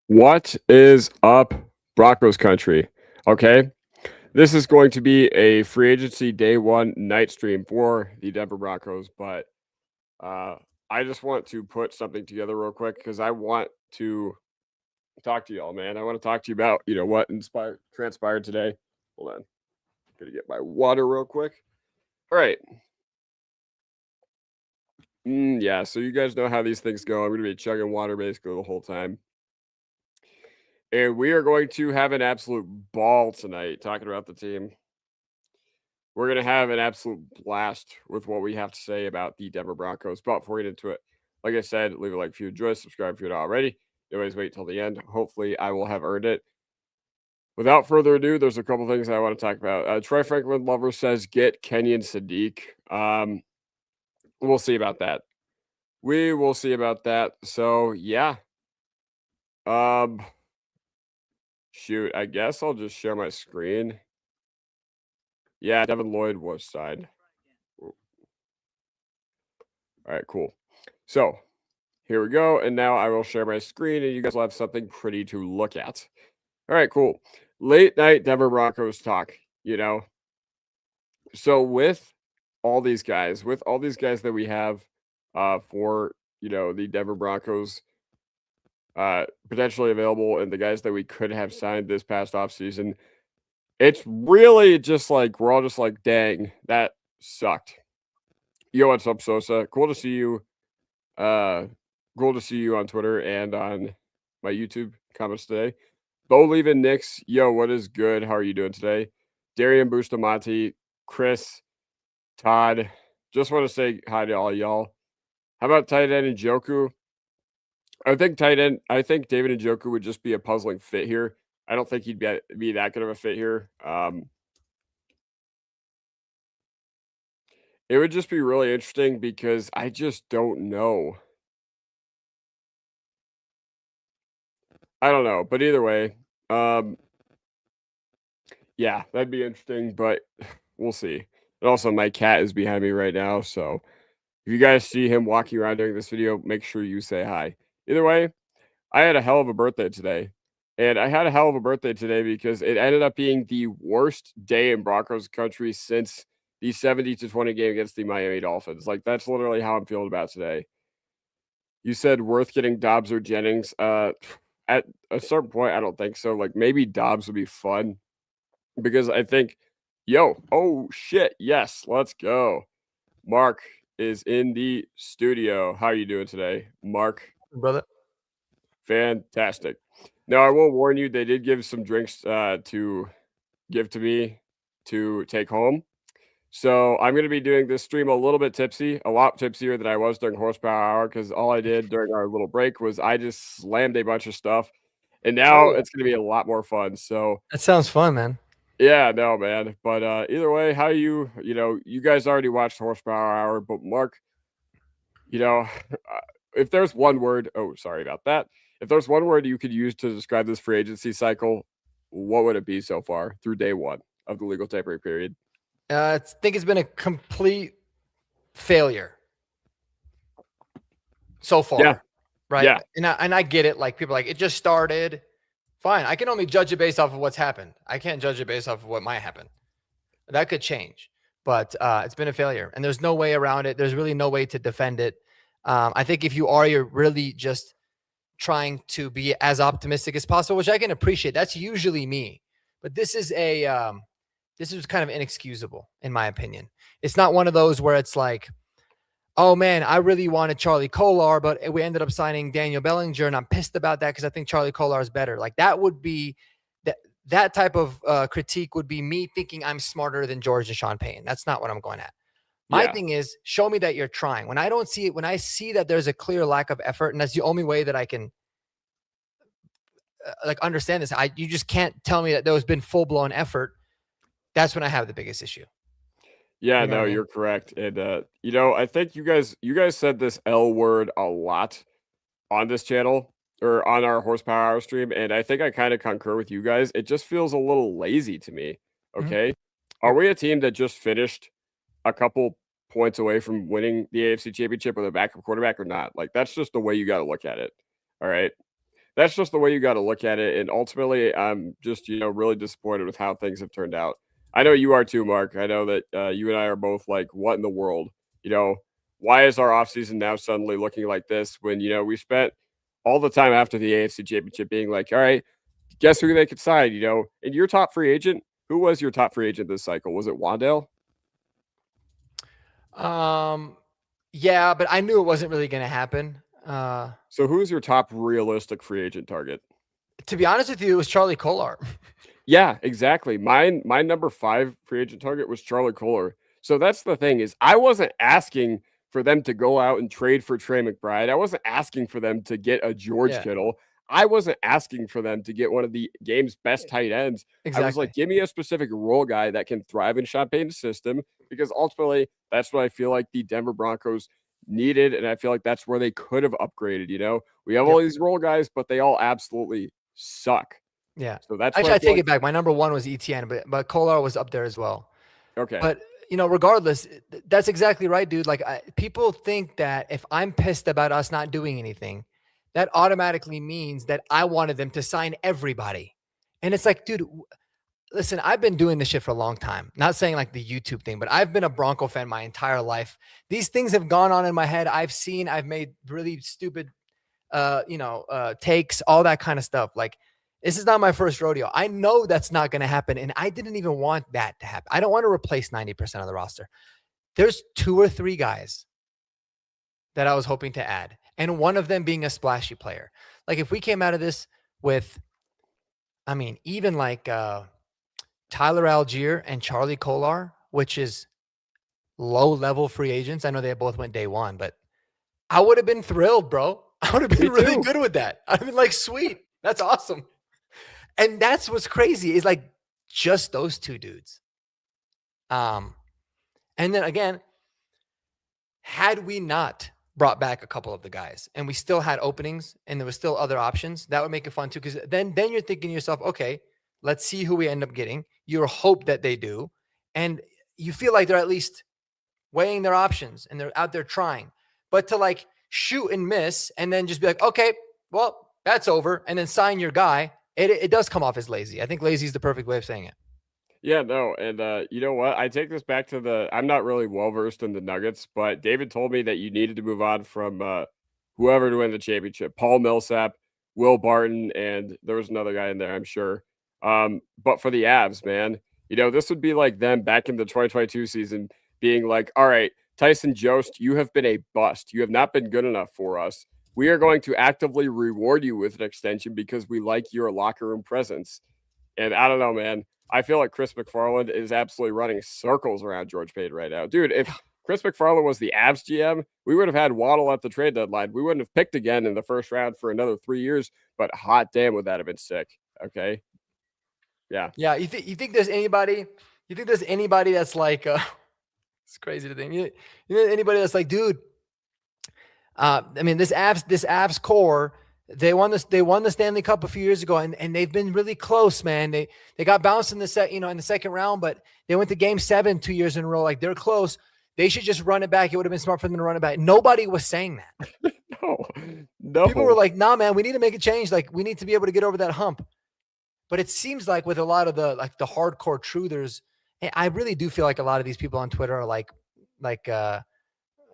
What is up, Broncos country? Okay, this is going to be a free agency day one night stream for the Denver Broncos, but uh, I just want to put something together real quick because I want to talk to y'all, man. I want to talk to you about what transpired today. Hold on, gonna get my water real quick. All right, yeah. So you guys know how these things go. I'm gonna be chugging water basically the whole time. And we are going to have an absolute ball tonight talking about the team. We're going to have an absolute blast with what we have to say about the Denver Broncos. But before we get into it, like I said, leave a like if you enjoy, subscribe if you're not already. Always wait till the end. Hopefully, I will have earned it. Without further ado, there's a couple things I want to talk about. Troy Franklin Lover says, get Kenyon Sadiq. We'll see about that. We will see about that. So, yeah. Shoot, I guess I'll just share my screen. Yeah, Devin Lloyd was signed. All right, cool. So here we go. And now I will share my screen and you guys will have something pretty to look at. All right, cool. Late night Denver Broncos talk, So with all these guys, that we have for, the Denver Broncos potentially available and the guys that we could have signed this past offseason, it's really just like, we're all just like, dang, that sucked. Yo, what's up, Sosa? Cool to see you. Cool to see you on Twitter and on my YouTube comments today. Bo leaving Knicks. Yo, what is good? How are you doing today? Darian Bustamante, Chris, Todd. Just want to say hi to all y'all. How about tight end Njoku? I think David Njoku would just be a puzzling fit here. I don't think he'd be that good of a fit here. It would just be really interesting because I just don't know. I don't know, but either way, yeah, that'd be interesting, but we'll see. And also, my cat is behind me right now, so if you guys see him walking around during this video, make sure you say hi. Either way, I had a hell of a birthday today. And I had a hell of a birthday today because it ended up being the worst day in Broncos country since the 70-20 game against the Miami Dolphins. Like, that's literally how I'm feeling about today. You said worth getting Dobbs or Jennings. At a certain point, I don't think so. Like, maybe Dobbs would be fun because I think, oh shit, yes, let's go. Mark is in the studio. How are you doing today, Mark? Brother? Fantastic. Now, I will warn you, they did give some drinks to give to me to take home. So I'm going to be doing this stream a little bit tipsy, a lot tipsier than I was during Horsepower Hour because all I did during our little break was I just slammed a bunch of stuff. And now Oh, yeah. it's going to be a lot more fun. So, That sounds fun, man. yeah, no, man. But either way, how you guys already watched Horsepower Hour, but Mark, if there's one word, oh, sorry about that. If there's one word you could use to describe this free agency cycle, what would it be so far through day one of the legal tampering period? I think it's been a complete failure so far. Yeah. Right. Yeah. And I get it. Like, people are like, it just started. Fine. I can only judge it based off of what's happened. I can't judge it based off of what might happen. That could change. But it's been a failure. And there's no way around it. There's really no way to defend it. I think if you're really just trying to be as optimistic as possible, which I can appreciate. That's usually me. But this is kind of inexcusable, in my opinion. It's not one of those where it's like, oh man, I really wanted Charlie Kolar, but we ended up signing Daniel Bellinger, and I'm pissed about that because I think Charlie Kolar is better. Like, that would be that type of critique would be me thinking I'm smarter than George and Sean Payton. That's not what I'm going at. My thing is, show me that you're trying. When I don't see it, when I see that there's a clear lack of effort, and that's the only way that I can understand this. You just can't tell me that there's been full-blown effort. That's when I have the biggest issue. Yeah, You know no, what I mean? you're correct. And I think you guys said this L word a lot on this channel or on our Horsepower Hour stream, and I think I kind of concur with you guys. It just feels a little lazy to me. Okay. Are we a team that just finished a couple points away from winning the AFC championship with a backup quarterback or not? Like, that's just the way you got to look at it. All right. that's just the way you got to look at it. And ultimately, I'm just, really disappointed with how things have turned out. I know you are too, Mark. I know that you and I are both like, what in the world? You know, why is our offseason now suddenly looking like this when, we spent all the time after the AFC Championship being like, all right, guess who they could sign, and your top free agent? Who was your top free agent this cycle? Was it Wandale? Yeah, but I knew it wasn't really going to happen. So who's your top realistic free agent target? To be honest with you, it was Charlie Kolar. Yeah, exactly. My number 5 free agent target was Charlie Kolar. So that's the thing is I wasn't asking for them to go out and trade for Trey McBride. I wasn't asking for them to get a George Kittle. I wasn't asking for them to get one of the game's best tight ends. Exactly. I was like, give me a specific role guy that can thrive in Sean Payton's system, because ultimately that's what I feel like the Denver Broncos needed, and I feel like that's where they could have upgraded. We have all these role guys, but they all absolutely suck. Yeah. So that's actually I take it back. My number 1 was ETN, but Kolar was up there as well. Okay. But regardless, that's exactly right, dude. Like people think that if I'm pissed about us not doing anything, that automatically means that I wanted them to sign everybody. And it's like, dude, listen, I've been doing this shit for a long time. Not saying like the YouTube thing, but I've been a Bronco fan my entire life. These things have gone on in my head. I've made really stupid, takes, all that kind of stuff. Like, this is not my first rodeo. I know that's not going to happen. And I didn't even want that to happen. I don't want to replace 90% of the roster. There's 2 or 3 guys that I was hoping to add, and one of them being a splashy player. Like if we came out of this with, even like Tyler Algier and Charlie Kolar, which is low-level free agents. I know they both went day 1, but I would have been thrilled, bro. I would have been really good with that. I'd been like, sweet, that's awesome. And that's what's crazy is like just those 2 dudes. And then again, had we not brought back a couple of the guys and we still had openings and there was still other options, that would make it fun too. Because then you're thinking to yourself, okay, let's see who we end up getting. You hope that they do. And you feel like they're at least weighing their options and they're out there trying. But to like shoot and miss and then just be like, okay, well, that's over, and then sign your guy, it does come off as lazy. I think lazy is the perfect way of saying it. Yeah, no, and you know what? I take this back to I'm not really well-versed in the Nuggets, but David told me that you needed to move on from whoever to win the championship. Paul Millsap, Will Barton, and there was another guy in there, I'm sure. But for the Avs, man, this would be like them back in the 2022 season being like, all right, Tyson Jost, you have been a bust. You have not been good enough for us. We are going to actively reward you with an extension because we like your locker room presence. And I don't know, man. I feel like Chris McFarland is absolutely running circles around George Payton right now. Dude, if Chris McFarland was the Avs GM, we would have had Waddle at the trade deadline. We wouldn't have picked again in the first round for another 3 years, but hot damn would that have been sick. Okay. Yeah. Yeah. You think there's anybody that's like, it's crazy to think. You know anybody that's like, dude, this Avs core, they won the Stanley Cup a few years ago, and they've been really close, man. They got bounced in the second round, but they went to Game 7 2 years in a row. Like, they're close. They should just run it back. It would have been smart for them to run it back. Nobody was saying that. No. People were like, nah, man, we need to make a change. Like, we need to be able to get over that hump. But it seems like with a lot of the hardcore truthers, I really do feel like a lot of these people on Twitter are like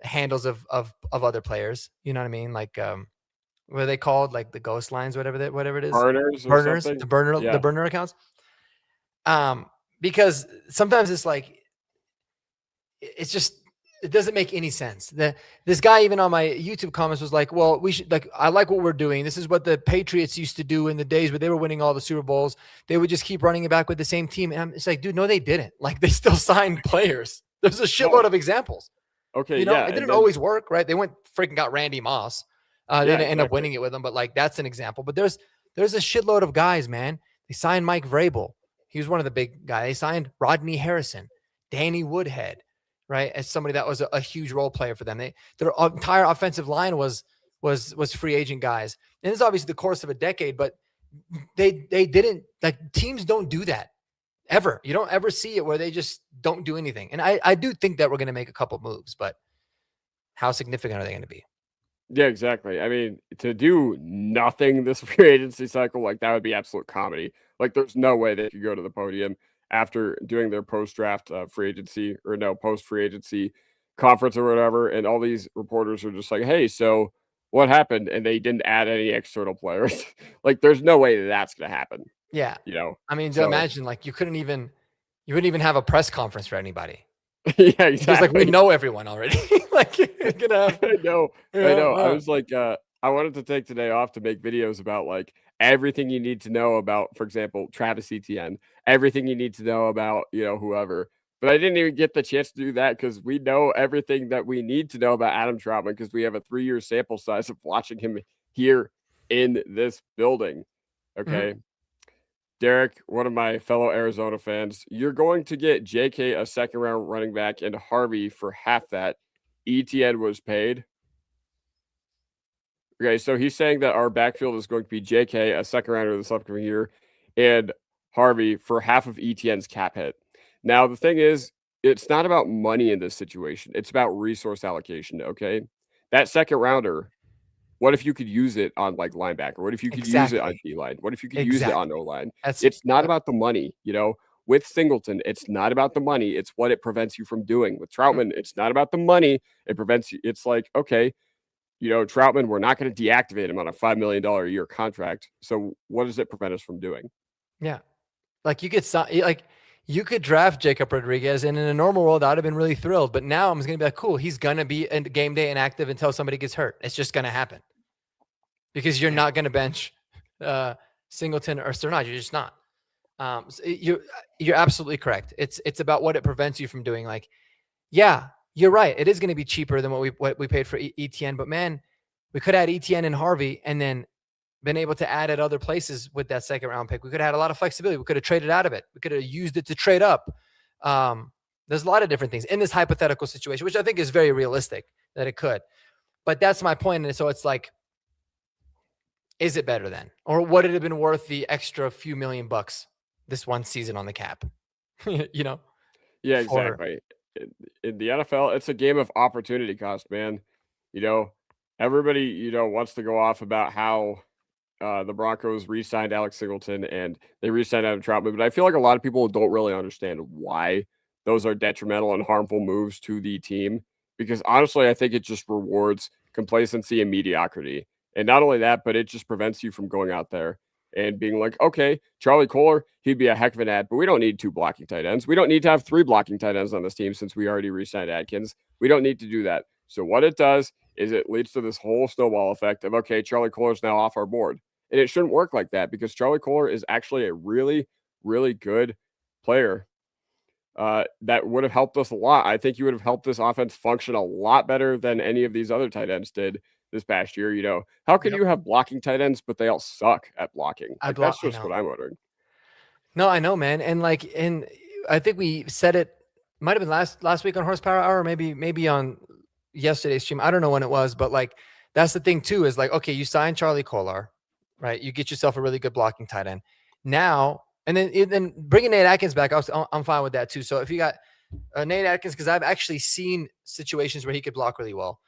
handles of other players. You know what I mean? Like, what are they called? Like the ghost lines, whatever it is. Burners, the burner accounts. Because sometimes it's like, it doesn't make any sense. This guy even on my YouTube comments was like, well, we should, like, I like what we're doing. This is what the Patriots used to do in the days where they were winning all the Super Bowls. They would just keep running it back with the same team. And it's like, dude, no, they didn't. Like, they still signed players. There's a shitload of examples. Okay. It didn't always work, right? They got Randy Moss. They didn't end up winning it with him, but like, that's an example. But there's a shitload of guys, man. They signed Mike Vrabel. He was one of the big guys. They signed Rodney Harrison, Danny Woodhead, right? As somebody that was a huge role player for them. Their entire offensive line was free agent guys. And it's obviously the course of a decade, but they didn't, like, teams don't do that ever. You don't ever see it where they just don't do anything. And I do think that we're going to make a couple moves, but how significant are they going to be? Yeah, exactly. I mean, to do nothing this free agency cycle, like that would be absolute comedy. Like, there's no way they could go to the podium after doing their post draft free agency or no post free agency conference or whatever, and all these reporters are just like, "Hey, so what happened?" And they didn't add any external players. Like, there's no way that's gonna happen. Yeah. You know. I mean, to So imagine like you wouldn't even have a press conference for anybody. yeah, Because like we exactly. know everyone already. Like you're gonna have, I know, I yeah, know. I was like, I wanted to take today off to make videos about like everything you need to know about, for example, Travis Etienne, everything you need to know about, whoever. But I didn't even get the chance to do that because we know everything that we need to know about Adam Troutman because we have a 3-year sample size of watching him here in this building. Mhm. Okay. Derek, one of my fellow Arizona fans, you're going to get JK a second round running back and Harvey for half that ETN was paid. Okay, so he's saying that our backfield is going to be JK, a second rounder this upcoming year, and Harvey for half of ETN's cap hit. Now, the thing is, it's not about money in this situation. It's about resource allocation. Okay. That second rounder, what if you could use it on like linebacker? What if you could use it on Exactly. D line? What if you could use it on O Exactly. line? That's It's not about the money, With Singleton, it's not about the money. It's what it prevents you from doing. With mm, Troutman, it's not about the money. It prevents you. It's like, okay, Troutman, we're not going to deactivate him on a $5 million a year contract. So what does it prevent us from doing? yeah. Like you could draft Jacob Rodriguez, and in a normal world, I'd have been really thrilled. But now I'm just gonna be like, cool, he's gonna be in game day inactive until somebody gets hurt. It's just gonna happen because you're Yeah. not gonna bench Singleton or Sternad. You're just not. You're absolutely correct. It's about what it prevents you from doing. Like, yeah, you're right. It is going to be cheaper than what we paid for ETN. But man, we could add ETN and Harvey, and then been able to add at other places with that second round pick. We could have had a lot of flexibility. We could have traded out of it. We could have used it to trade up. There's a lot of different things in this hypothetical situation, which I think is very realistic that it could. But that's my point. And so it's like, is it better then? Or would it have been worth the extra few $1,000,000 this one season on the cap? you know, Yeah, for exactly. In the NFL, it's a game of opportunity cost, man. You know, everybody, wants to go off about how the Broncos re-signed Alex Singleton and they re-signed Adam Troutman, but I feel like a lot of people don't really understand why those are detrimental and harmful moves to the team. Because honestly, I think it just rewards complacency and mediocrity. And not only that, but it just prevents you from going out there and being like, okay, Charlie Kolar, he'd be a heck of an ad, but we don't need 2 blocking tight ends. We don't need to have 3 blocking tight ends on this team since we already re-signed Adkins. We don't need to do that. So what it does is it leads to this whole snowball effect of, okay, Charlie Kolar's now off our board. And it shouldn't work like that because Charlie Kolar is actually a really, really good player that would have helped us a lot. I think he would have helped this offense function a lot better than any of these other tight ends did this past year. How can yep, you have blocking tight ends, but they all suck at blocking? I Like, block. that's I just know. what I'm wondering. No, I know, man. And I think we said it might have been last week on Horsepower Hour, maybe on yesterday's stream. I don't know when it was, but like that's the thing too, is like, okay, you sign Charlie Kolar, right? You get yourself a really good blocking tight end. Now, and then bringing Nate Atkins back, I'm fine with that too. So if you got Nate Atkins, because I've actually seen situations where he could block really well.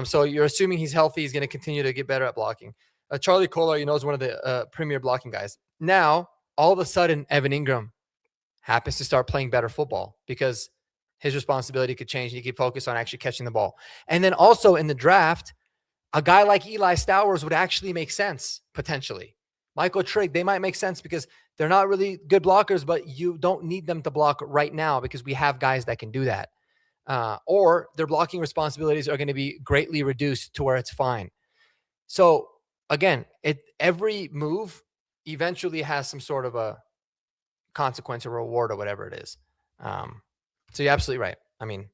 So you're assuming he's healthy, he's going to continue to get better at blocking. Charlie Kolar, is one of the premier blocking guys. Now, all of a sudden, Evan Ingram happens to start playing better football because his responsibility could change. He could focus on actually catching the ball. And then also in the draft, a guy like Eli Stowers would actually make sense potentially. Michael Trigg, they might make sense because they're not really good blockers, but you don't need them to block right now because we have guys that can do that. Or their blocking responsibilities are going to be greatly reduced to where it's fine. So again, every move eventually has some sort of a consequence or reward or whatever it is. So you're absolutely right. I mean,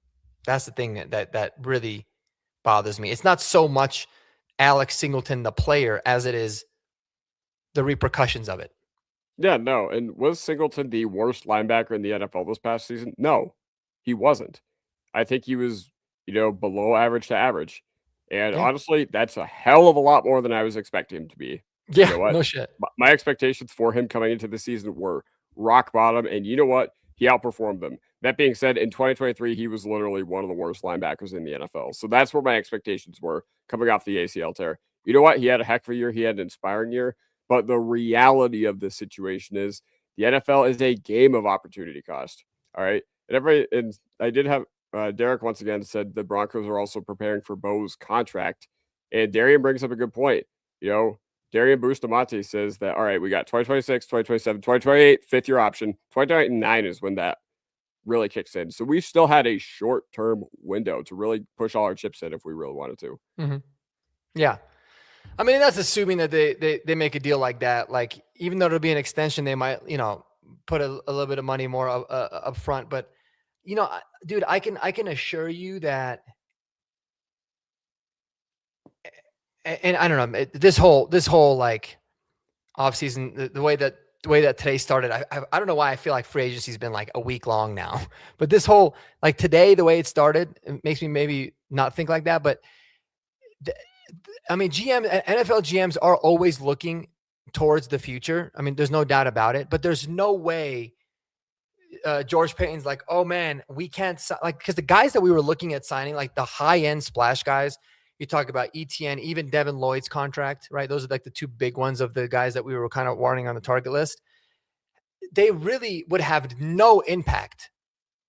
that's the thing that really bothers me. It's not so much Alex Singleton, the player, as it is the repercussions of it. Yeah, no. And was Singleton the worst linebacker in the NFL this past season? No, he wasn't. I think he was, below average to average. And Yeah. honestly, that's a hell of a lot more than I was expecting him to be. You Yeah. know what? No shit. My expectations for him coming into the season were rock bottom. And you know what? he outperformed them. That being said, in 2023, he was literally one of the worst linebackers in the NFL. So that's where my expectations were coming off the ACL tear. You know what? He had a heck of a year. He had an inspiring year. But the reality of this situation is the NFL is a game of opportunity cost. All right. And I did have Derek once again said the Broncos are also preparing for Bo's contract. And Darian brings up a good point. Darian Bustamante says that, all right, we got 2026, 2027, 2028, fifth year option. 2029 is when that really kicks in. So we still had a short-term window to really push all our chips in if we really wanted to. Mm-hmm. Yeah. I mean, that's assuming that they make a deal like that. Like, even though it'll be an extension, they might, put a little bit of money more up front. But, dude, I can assure you that, and I don't know, this whole like offseason, the way that today started, I don't know why I feel like free agency's been like a week long now, but this whole, like today, the way it started, it makes me maybe not think like that. But I mean, NFL GMs are always looking towards the future. I mean, there's no doubt about it, but there's no way George Payton's like, oh man, we can't because the guys that we were looking at signing, like the high end splash guys, you talk about ETN, even Devin Lloyd's contract, right? Those are like the two big ones of the guys that we were kind of warning on the target list. They really would have no impact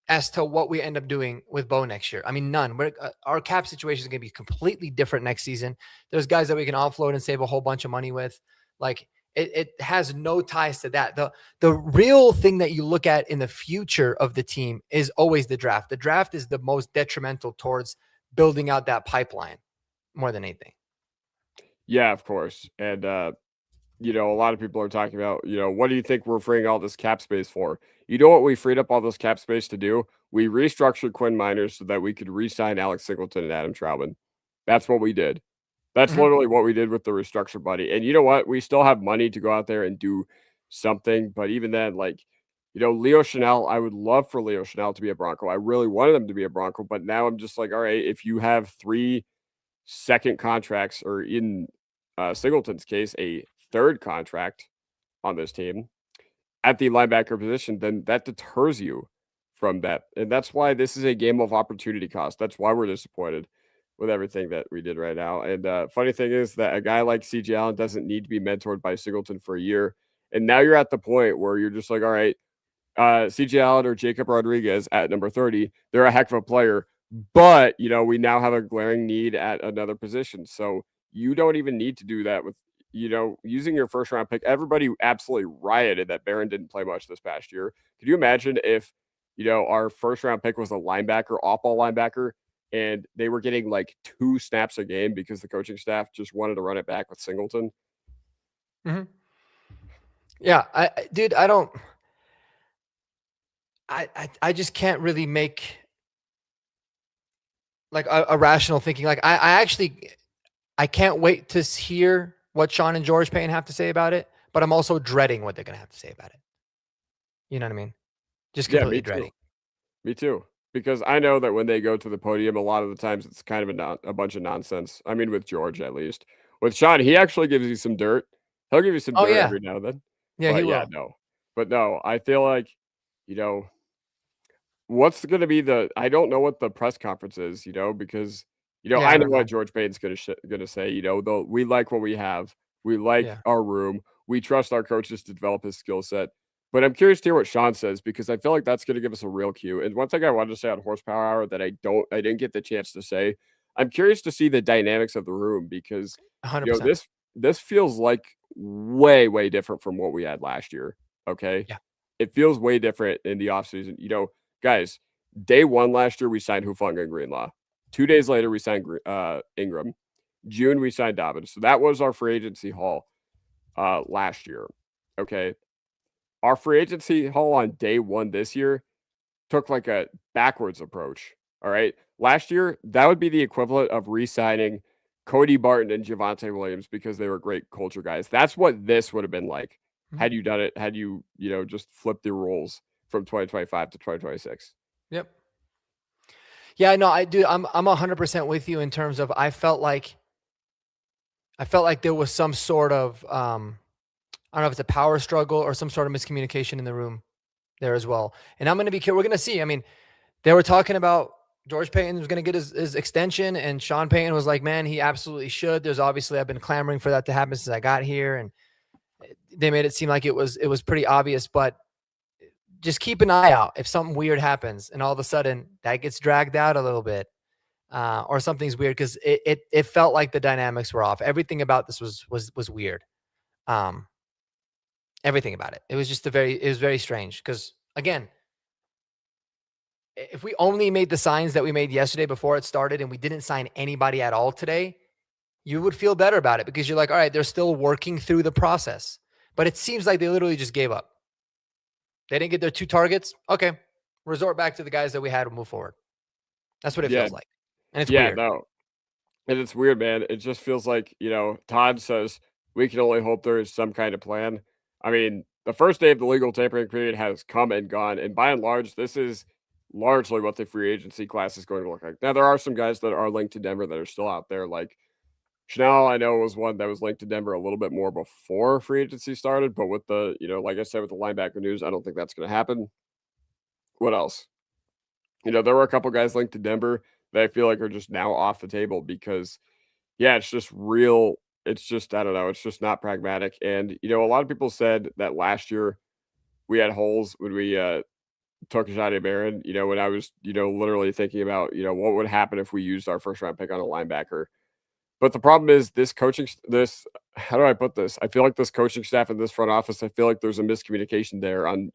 as to what we end up doing with Bo next year. I mean, none. Our cap situation is going to be completely different next season. There's guys that we can offload and save a whole bunch of money with. Like, it has no ties to that. The real thing that you look at in the future of the team is always the draft. The draft is the most detrimental towards building out that pipeline more than anything. Yeah, of course. And, a lot of people are talking about, what do you think we're freeing all this cap space for? You know what we freed up all this cap space to do? We restructured Quinn Miners so that we could re-sign Alex Singleton and Adam Troutman. That's what we did. That's literally what we did with the restructured buddy. And you know what? We still have money to go out there and do something. But even then, Leo Chanel, I would love for Leo Chanel to be a Bronco. I really wanted him to be a Bronco. But now I'm just like, all right, if you have 3 second contracts, or in Singleton's case, a third contract on this team at the linebacker position, then that deters you from that. And that's why this is a game of opportunity cost. That's why we're disappointed with everything that we did right now. And funny thing is that a guy like CJ Allen doesn't need to be mentored by Singleton for a year. And now you're at the point where you're just like, all right, CJ Allen or Jacob Rodriguez at number 30, they're a heck of a player. But, we now have a glaring need at another position. So you don't even need to do that with, using your first round pick. Everybody absolutely rioted that Barron didn't play much this past year. Could you imagine if, our first round pick was a linebacker, off-ball linebacker, and they were getting like 2 snaps a game because the coaching staff just wanted to run it back with Singleton? Mm-hmm. Yeah, I just can't really make like a rational thinking. Like I can't wait to hear what Sean and George Payton have to say about it, but I'm also dreading what they're going to have to say about it. You know what I mean? Just completely dreading. Me too. Because I know that when they go to the podium, a lot of the times it's kind of a bunch of nonsense. I mean, with George, at least. With Sean, he actually gives you some dirt. He'll give you some dirt every now and then. Yeah, he will. Yeah, no. But no, I feel like, what's going to be I don't know what the press conference is, because, I know what George Payton's going to say, though we like what we have. We like our room. We trust our coaches to develop his skill set. But I'm curious to hear what Sean says, because I feel like that's going to give us a real cue. And one thing I wanted to say on Horsepower Hour that I didn't get the chance to say, I'm curious to see the dynamics of the room, because 100%. This feels like way, way different from what we had last year. Okay. Yeah. It feels way different in the offseason. Guys, day 1 last year, we signed Hufanga and Greenlaw. 2 days later, we signed Ingram. June, we signed Dobbins. So that was our free agency haul last year. Okay. Our free agency haul on day 1 this year took like a backwards approach. All right. Last year, that would be the equivalent of re-signing Cody Barton and Javonte Williams because they were great culture guys. That's what this would have been like had you done it, had you, just flipped the rules from 2025 to 2026. Yep. Yeah, no, I'm 100% with you in terms of I felt like there was some sort of I don't know if it's a power struggle or some sort of miscommunication in the room there as well. And I'm going to be we're going to see. I mean, they were talking about George Paton was going to get his extension, and Sean Payton was like, man, he absolutely should. There's obviously, I've been clamoring for that to happen since I got here. And they made it seem like it was pretty obvious, but just keep an eye out if something weird happens and all of a sudden that gets dragged out a little bit, or something's weird, because it felt like the dynamics were off. Everything about this was weird. Everything about it. It was just it was very strange, because again, if we only made the signs that we made yesterday before it started and we didn't sign anybody at all today, you would feel better about it, because you're like, all right, they're still working through the process. But it seems like they literally just gave up. They didn't get their 2 targets. Okay, resort back to the guys that we had to move forward. That's what it feels like. And it's weird. No. And it's weird, man. It just feels like, Todd says we can only hope there is some kind of plan. I mean, the first day of the legal tampering period has come and gone. And by and large, this is largely what the free agency class is going to look like. Now, there are some guys that are linked to Denver that are still out there. Like Chanel, I know, was one that was linked to Denver a little bit more before free agency started. But with the, like I said, with the linebacker news, I don't think that's going to happen. What else? There were a couple guys linked to Denver that I feel like are just now off the table because, it's just real. It's just, I don't know. It's just not pragmatic. And, a lot of people said that last year we had holes when we took Johnny Barron, when I was, literally thinking about, what would happen if we used our first round pick on a linebacker. But the problem is how do I put this? I feel like this coaching staff and this front office, I feel like there's a miscommunication there on,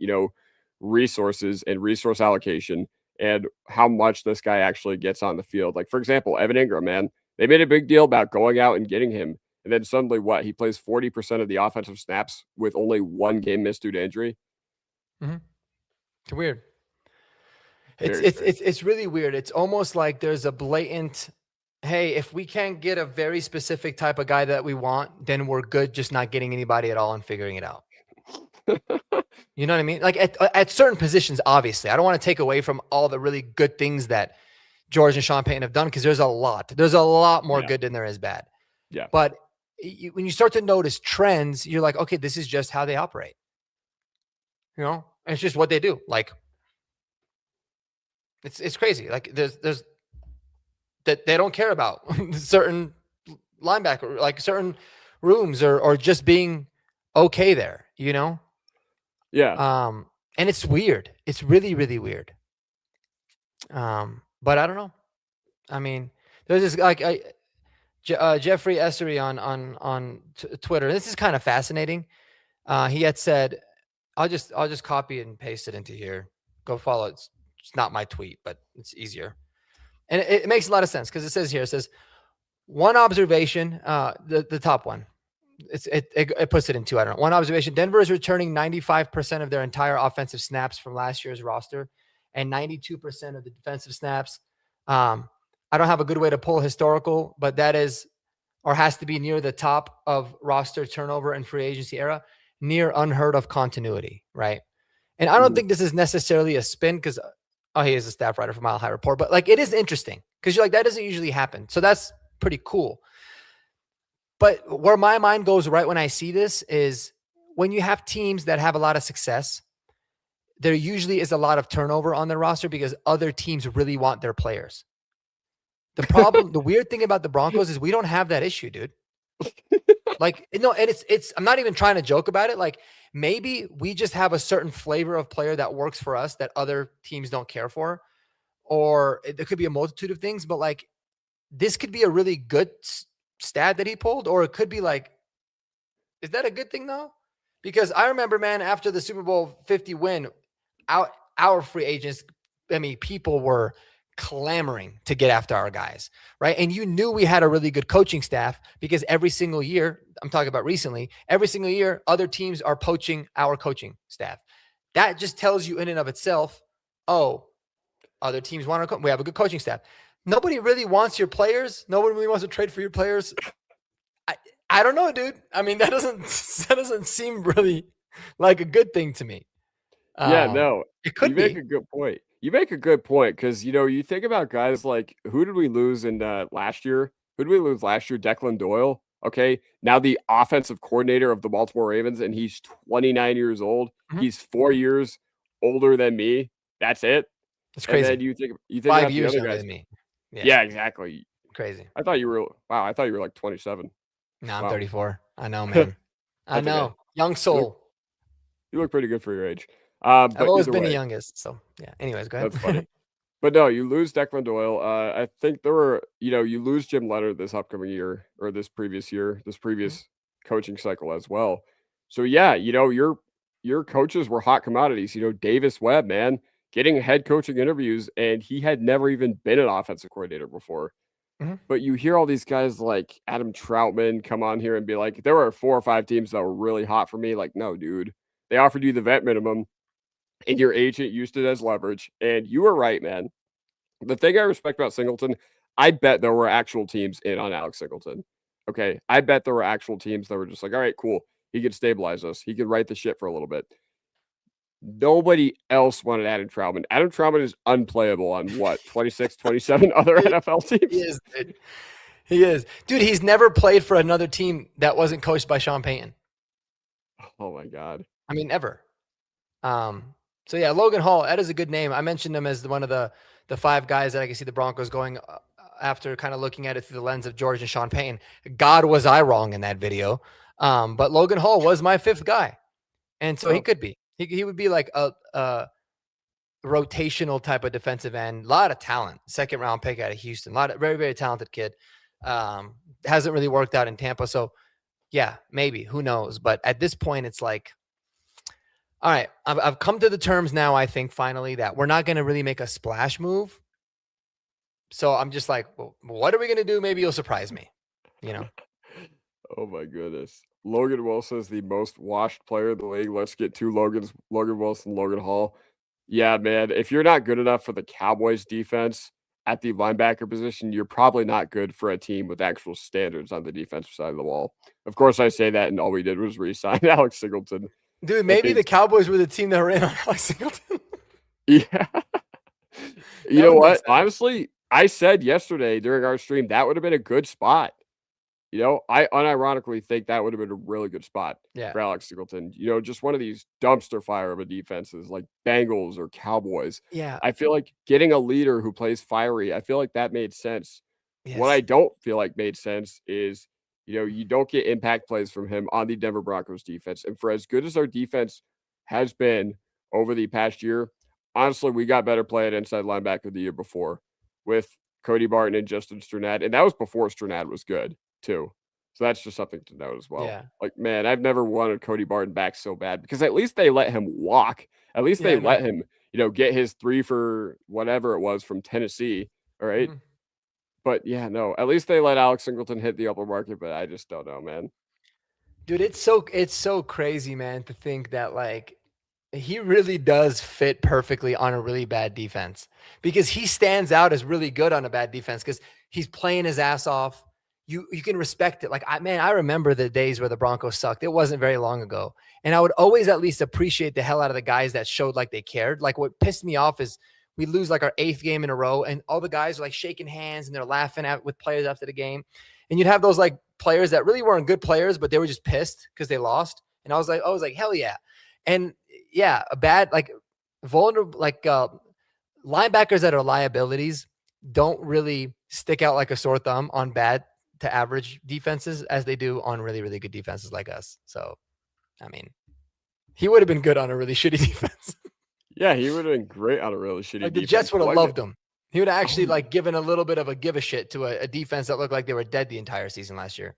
resources and resource allocation and how much this guy actually gets on the field. Like, for example, Evan Ingram, man, they made a big deal about going out and getting him. And then suddenly he plays 40% of the offensive snaps with only 1 game missed due to injury. Mm-hmm. It's weird. It's really weird. It's almost like there's a blatant, hey, if we can't get a very specific type of guy that we want, then we're good just not getting anybody at all and figuring it out. You know what I mean? Like at certain positions, obviously. I don't want to take away from all the really good things that George and Sean Payton have done, because there's a lot. There's a lot more good than there is bad. Yeah. But when you start to notice trends, you're like, okay, this is just how they operate. And it's just what they do. Like, it's crazy. Like there's that they don't care about certain linebacker, like certain rooms or just being okay there, Yeah. And it's weird. It's really, really weird. But I don't know. I mean, there's this Jeffrey Essery on Twitter. This is kind of fascinating. He had said, I'll just copy and paste it into here. Go follow it. It's not my tweet, but it's easier. And it makes a lot of sense, because it says one observation, the top one. It puts it in 2. I don't know. One observation: Denver is returning 95% of their entire offensive snaps from last year's roster, and 92% of the defensive snaps. I don't have a good way to pull historical, but that is, or has to be, near the top of roster turnover and free agency era, near unheard of continuity, right? And I don't think this is necessarily a spin, because he is a staff writer for Mile High Report, but like, it is interesting because you're like, that doesn't usually happen. So that's pretty cool. But where my mind goes right when I see this is when you have teams that have a lot of success, there usually is a lot of turnover on their roster because other teams really want their players. The problem, the weird thing about the Broncos is we don't have that issue, dude. Like, no, and it's, I'm not even trying to joke about it. Like, maybe we just have a certain flavor of player that works for us that other teams don't care for, or there could be a multitude of things, but like, this could be a really good stat that he pulled, or it could be like, is that a good thing though? Because I remember, man, after the Super Bowl 50 win, our free agents, I mean, people were clamoring to get after our guys, right? And you knew we had a really good coaching staff because every single year, I'm talking about recently, every single year, other teams are poaching our coaching staff. That just tells you in and of itself, oh, other teams want to, we have a good coaching staff. Nobody really wants your players. Nobody really wants to trade for your players. I don't know, dude. I mean, that doesn't seem really like a good thing to me. Yeah, no, it could be. You make a good point. You make a good point because, you think about guys like, who did we lose in last year? Who did we lose last year? Declan Doyle. Okay, now the offensive coordinator of the Baltimore Ravens, and he's 29 years old. Mm-hmm. He's 4 years older than me. That's it. It's And crazy. then you think 5 about the years other younger guys. than me. Yeah, exactly. Crazy. I thought you were like 27. No, I'm Wow. 34. I know, man. I That's okay. know. Young soul. You look pretty good for your age. I've But always either been the way, youngest. So yeah. Anyways, go ahead. that's funny. But no, you lose Declan Doyle. I think there were, you lose Jim Leonard this upcoming year or this previous coaching cycle as well. So yeah, your coaches were hot commodities. Davis Webb, man, getting head coaching interviews, and he had never even been an offensive coordinator before. Mhm. But you hear all these guys like Adam Troutman come on here and be like, there were 4 or 5 teams that were really hot for me. Like, no, dude, they offered you the vet minimum and your agent used it as leverage. And you were right, man. The thing I respect about Singleton, I bet there were actual teams in on Alex Singleton. Okay. I bet there were actual teams that were just like, all right, cool. He could stabilize us. He could right the ship for a little bit. Nobody else wanted Adam Troutman. Adam Troutman is unplayable on what, 26, 27 other NFL teams? He is, dude. He is. Dude, he's never played for another team that wasn't coached by Sean Payton. Oh my God. I mean, ever. So yeah, Logan Hall, that is a good name. I mentioned him as one of the 5 guys that I can see the Broncos going after kind of looking at it through the lens of George and Sean Payton. God, was I wrong in that video. But Logan Hall was my 5th guy. And so he could be. He would be like a rotational type of defensive end. A lot of talent. 2nd round pick out of Houston. A lot of very, very talented kid. Hasn't really worked out in Tampa. So yeah, maybe. Who knows? But at this point, it's like, all right, I've come to the terms now, I think, finally, that we're not going to really make a splash move. So I'm just like, well, what are we going to do? Maybe you'll surprise me, Oh my goodness. Logan Wilson is the most washed player in the league. Let's get 2 Logans, Logan Wilson, Logan Hall. Yeah, man, if you're not good enough for the Cowboys defense at the linebacker position, you're probably not good for a team with actual standards on the defensive side of the wall. Of course, I say that, and all we did was re-sign Alex Singleton. Dude, maybe the Cowboys were the team that were in on Alex Singleton. Yeah. You know what? Honestly, I said yesterday during our stream that would have been a good spot. I unironically think that would have been a really good spot for Alex Singleton. Just one of these dumpster fire of a defenses like Bengals or Cowboys. Yeah. I feel like getting a leader who plays fiery, I feel like that made sense. Yes. What I don't feel like made sense is, you don't get impact plays from him on the Denver Broncos defense. And for as good as our defense has been over the past year, honestly, we got better play at inside linebacker the year before with Cody Barton and Justin Strnad. And that was before Strnad was good too. So that's just something to note as well. Yeah. Like, man, I've never wanted Cody Barton back so bad because at least they let him walk. At least they let him, get his 3 for whatever it was from Tennessee. All right. Mhm. But yeah, no, at least they let Alex Singleton hit the upper market, but I just don't know, man. Dude, it's so crazy, man, to think that like he really does fit perfectly on a really bad defense because he stands out as really good on a bad defense because he's playing his ass off. You can respect it. Like, I remember the days where the Broncos sucked. It wasn't very long ago. And I would always at least appreciate the hell out of the guys that showed like they cared. Like what pissed me off is we lose like our 8th game in a row and all the guys are like shaking hands and they're laughing with players after the game. And you'd have those like players that really weren't good players, but they were just pissed because they lost. And I was like, hell yeah. And yeah, a bad, like vulnerable, like linebackers that are liabilities don't really stick out like a sore thumb on bad to average defenses as they do on really, really good defenses like us. So, I mean, he would have been good on a really shitty defense. Yeah, he would have been great on a really shitty like defense. The Jets would have loved him. He would have actually like given a little bit of a give a shit to a defense that looked like they were dead the entire season last year.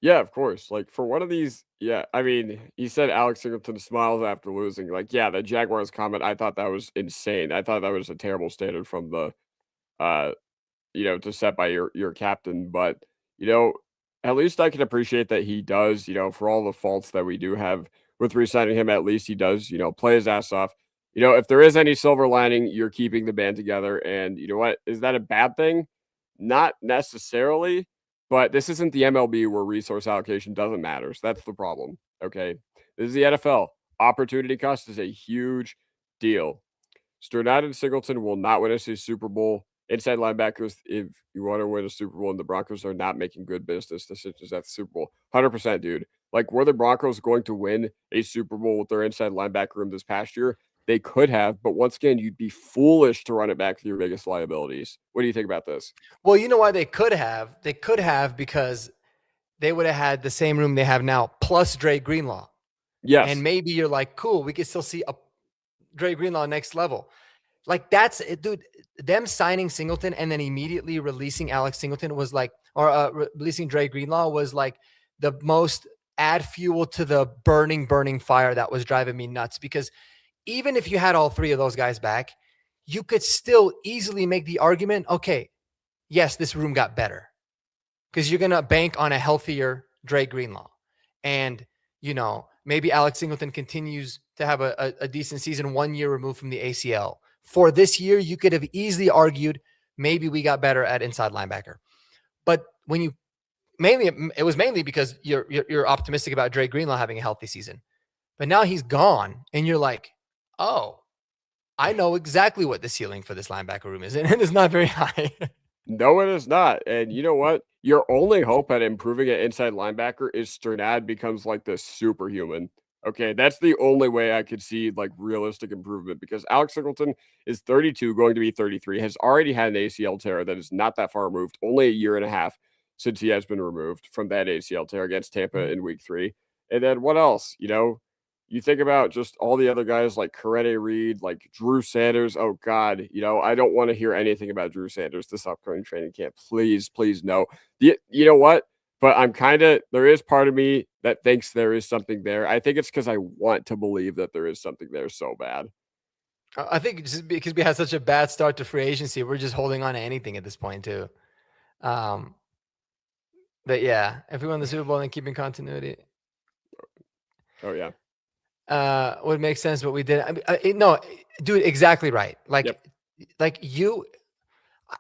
Yeah, of course. Like for one of these, yeah, I mean, he said Alex Singleton smiles after losing. Like, yeah, the Jaguars comment, I thought that was insane. I thought that was a terrible standard from the to set by your captain. But, at least I can appreciate that he does, for all the faults that we do have with re-signing him, at least he does, play his ass off. If there is any silver lining, you're keeping the band together. And you know what? Is that a bad thing? Not necessarily, but this isn't the MLB where resource allocation doesn't matter. So that's the problem. Okay. This is the NFL. Opportunity cost is a huge deal. Strnad and Singleton will not win us a Super Bowl. Inside linebackers, if you want to win a Super Bowl and the Broncos are not making good business decisions at the Super Bowl, 100%, dude. Like, were the Broncos going to win a Super Bowl with their inside linebacker room this past year? They could have, but once again, you'd be foolish to run it back with your biggest liabilities. What do you think about this? Well, you know why they could have? They could have because they would have had the same room they have now plus Dre Greenlaw. Yes. And maybe you're like, cool, we could still see a Dre Greenlaw next level. Like that's it, dude. Them signing Singleton and then immediately releasing Alex Singleton was like, or releasing Dre Greenlaw was like the most add fuel to the burning fire that was driving me nuts. Because even if you had all three of those guys back, you could still easily make the argument, okay, yes, this room got better because you're gonna bank on a healthier Dre Greenlaw, and maybe Alex Singleton continues to have a decent season 1 year removed from the ACL. For this year, you could have easily argued maybe we got better at inside linebacker. But when you it was mainly because you're optimistic about Dre Greenlaw having a healthy season. But now he's gone, and you're like, oh, I know exactly what the ceiling for this linebacker room is, and it's not very high. No, it is not. And you know what? Your only hope at improving an inside linebacker is Sternad becomes like the superhuman. Okay, that's the only way I could see like realistic improvement because Alex Singleton is 32, going to be 33, has already had an ACL tear that is not that far removed, only a year and a half since he has been removed from that ACL tear against Tampa in week 3. And then what else? You think about just all the other guys like Corette Reed, like Drew Sanders. Oh God, I don't want to hear anything about Drew Sanders this upcoming training camp. Please, please no. You know what? But there is part of me that thinks there is something there. I think it's because I want to believe that there is something there so bad. I think just because we had such a bad start to free agency, we're just holding on to anything at this point too. But yeah, if we won the Super Bowl and keeping continuity. Oh yeah. Would make sense, but we did. No, dude, exactly right.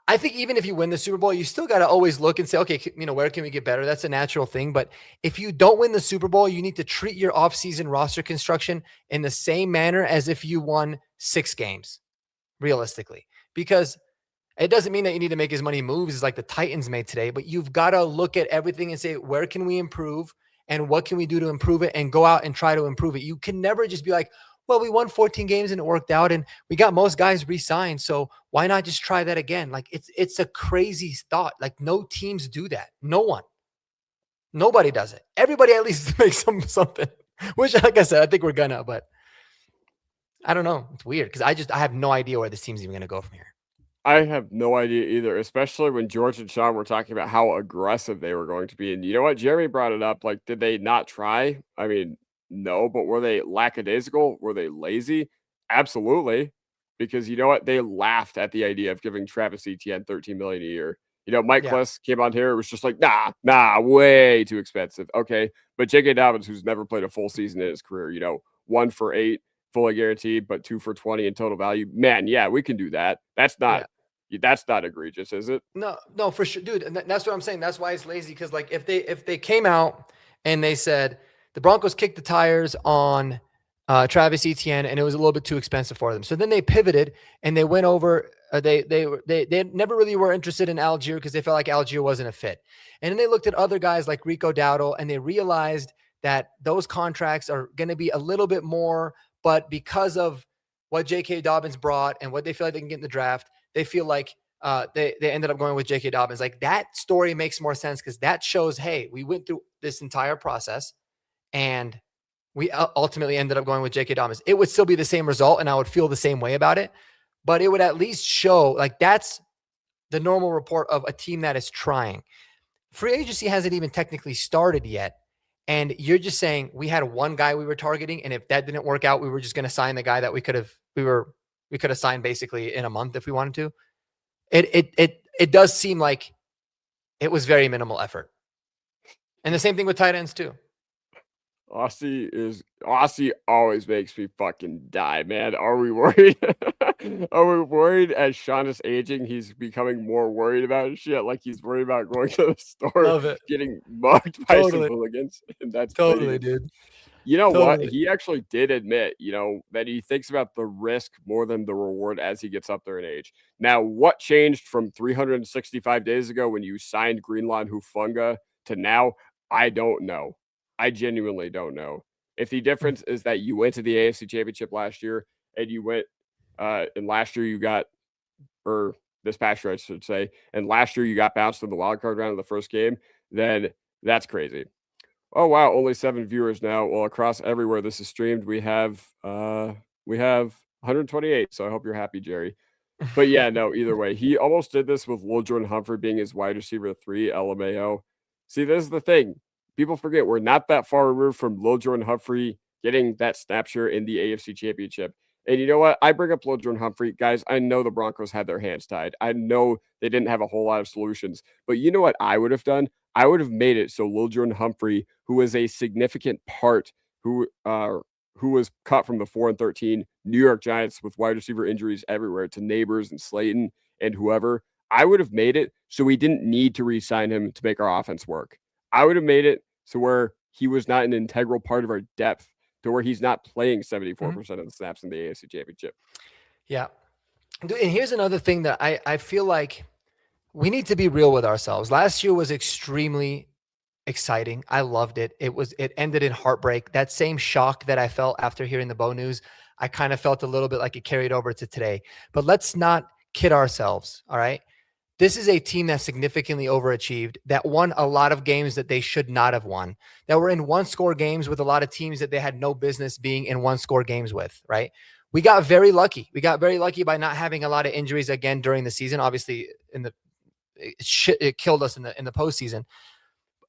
I think even if you win the Super Bowl, you still got to always look and say, okay, where can we get better? That's a natural thing. But if you don't win the Super Bowl, you need to treat your offseason roster construction in the same manner as if you won 6 games, realistically, because it doesn't mean that you need to make as many moves as like the Titans made today, but you've got to look at everything and say, where can we improve? And what can we do to improve it and go out and try to improve it? You can never just be like, well, we won 14 games and it worked out and we got most guys re-signed. So why not just try that again? Like it's a crazy thought. Like no teams do that. No one. Nobody does it. Everybody at least makes something, which like I said, I think we're gonna, but I don't know. It's weird because I have no idea where this team's even gonna go from here. I have no idea either, especially when George and Sean were talking about how aggressive they were going to be. And you know what? Jeremy brought it up. Like, did they not try? I mean, no, but were they lackadaisical? Were they lazy? Absolutely. Because you know what? They laughed at the idea of giving Travis Etienne $13 million a year. Mike Kliss came on here. It was just like, nah, way too expensive. Okay. But J.K. Dobbins, who's never played a full season in his career, 1 for 8, fully guaranteed, but 2 for 20 in total value. Man, yeah, we can do that. That's not egregious, is it? No, for sure, dude. And that's what I'm saying. That's why it's lazy. Because like if they came out and they said the Broncos kicked the tires on Travis Etienne and it was a little bit too expensive for them, so then they pivoted and they went over. They never really were interested in Algier because they felt like Algier wasn't a fit, and then they looked at other guys like Rico Dowdle and they realized that those contracts are going to be a little bit more, but because of what J.K. Dobbins brought and what they feel like they can get in the draft, they feel like they ended up going with J.K. Dobbins. Like that story makes more sense because that shows, hey, we went through this entire process and we ultimately ended up going with J.K. Dobbins. It would still be the same result and I would feel the same way about it, but it would at least show like that's the normal report of a team that is trying. Free agency hasn't even technically started yet. And you're just saying we had one guy we were targeting, and if that didn't work out, we were just going to sign the guy that we could have signed basically in a month if we wanted to. It does seem like it was very minimal effort. And the same thing with tight ends too. Aussie always makes me fucking die, man. Are we worried? Are we worried as Sean is aging, he's becoming more worried about shit? Like he's worried about going to the store, getting mugged by some hooligans. And that's totally, dude. You know what? He actually did admit, that he thinks about the risk more than the reward as he gets up there in age. Now, what changed from 365 days ago when you signed Greenlaw and Hufanga to now? I don't know. I genuinely don't know. If the difference is that you went to the AFC Championship last year and you went, and last year you got, or this past year I should say, and last year you got bounced in the wild card round of the first game, then that's crazy. Oh wow, only 7 viewers now. Well, across everywhere this is streamed, we have 128. So I hope you're happy, Jerry. But yeah, no, either way, he almost did this with Lil Jordan Humphrey being his wide receiver 3, LMAO. See, this is the thing. People forget we're not that far removed from Lil Jordan Humphrey getting that snap share in the AFC Championship. And you know what? I bring up Lil Jordan Humphrey. Guys, I know the Broncos had their hands tied. I know they didn't have a whole lot of solutions. But you know what I would have done? I would have made it so Lil Jordan Humphrey, who was a significant part, who was cut from the 4-13 New York Giants with wide receiver injuries everywhere to Neighbors and Slayton and whoever, I would have made it so we didn't need to re-sign him to make our offense work. I would have made it so where he was not an integral part of our depth, to where he's not playing 74% of the snaps in the AFC Championship. Yeah. And here's another thing that I feel like we need to be real with ourselves. Last year was extremely exciting. I loved it. It ended in heartbreak. That same shock that I felt after hearing the Bo news, I kind of felt a little bit like it carried over to today. But let's not kid ourselves. All right. This is a team that significantly overachieved, that won a lot of games that they should not have won, that were in one-score games with a lot of teams that they had no business being in one-score games with, right? We got very lucky. We got very lucky by not having a lot of injuries again during the season. Obviously, it killed us in the postseason.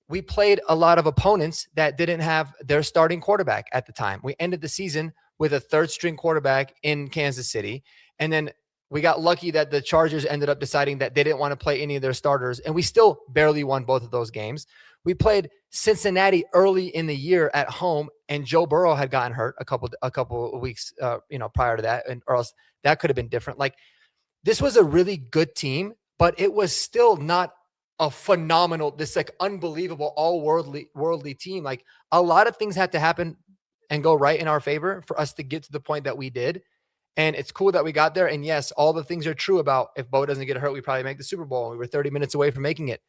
We played a lot of opponents that didn't have their starting quarterback at the time. We ended the season with a third-string quarterback in Kansas City, and then we got lucky that the Chargers ended up deciding that they didn't want to play any of their starters, and we still barely won both of those games. We played Cincinnati early in the year at home, and Joe Burrow had gotten hurt a couple of weeks, prior to that, or else that could have been different. Like, this was a really good team, but it was still not a phenomenal, this like unbelievable, all worldly team. Like, a lot of things had to happen and go right in our favor for us to get to the point that we did. And it's cool that we got there. And yes, all the things are true about if Bo doesn't get hurt, we probably make the Super Bowl. We were 30 minutes away from making it.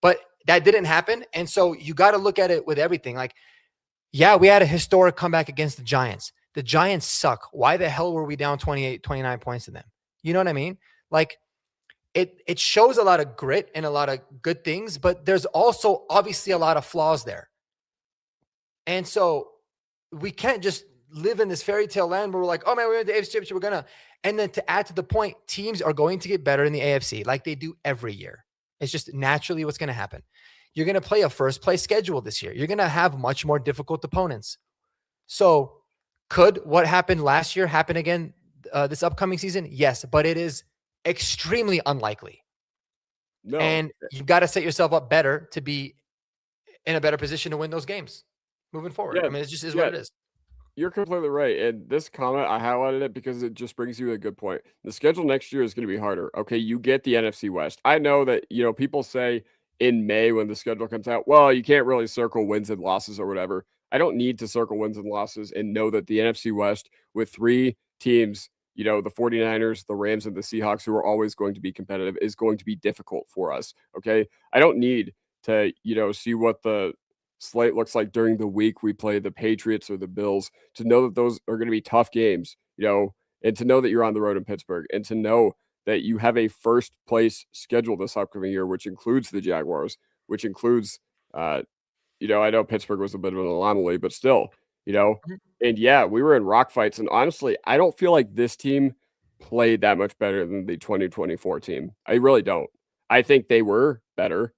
But that didn't happen. And so you got to look at it with everything. Like, yeah, we had a historic comeback against the Giants. The Giants suck. Why the hell were we down 28, 29 points to them? You know what I mean? Like, it shows a lot of grit and a lot of good things, but there's also obviously a lot of flaws there. And so we can't just live in this fairy tale land where we're like, oh man, we're in the AFC Championship, we're gonna. And then to add to the point, teams are going to get better in the AFC like they do every year. It's just naturally what's going to happen. You're going to play a first place schedule this year. You're going to have much more difficult opponents. So could what happened last year happen again this upcoming season? Yes, but it is extremely unlikely. No. And you've got to set yourself up better to be in a better position to win those games moving forward. Yeah, I mean, it just is what it is. You're completely right. And this comment, I highlighted it because it just brings you a good point. The schedule next year is going to be harder. Okay, you get the NFC West. I know that, people say in May when the schedule comes out, well, you can't really circle wins and losses or whatever. I don't need to circle wins and losses and know that the NFC West with 3 teams, the 49ers, the Rams, and the Seahawks, who are always going to be competitive, is going to be difficult for us. Okay, I don't need to, see what the slate looks like during the week we play the Patriots or the Bills, to know that those are going to be tough games, and to know that you're on the road in Pittsburgh, and to know that you have a first place schedule this upcoming year, which includes the Jaguars, which includes, I know Pittsburgh was a bit of an anomaly, but still, and yeah, we were in rock fights. And honestly, I don't feel like this team played that much better than the 2024 team. I really don't. I think they were better,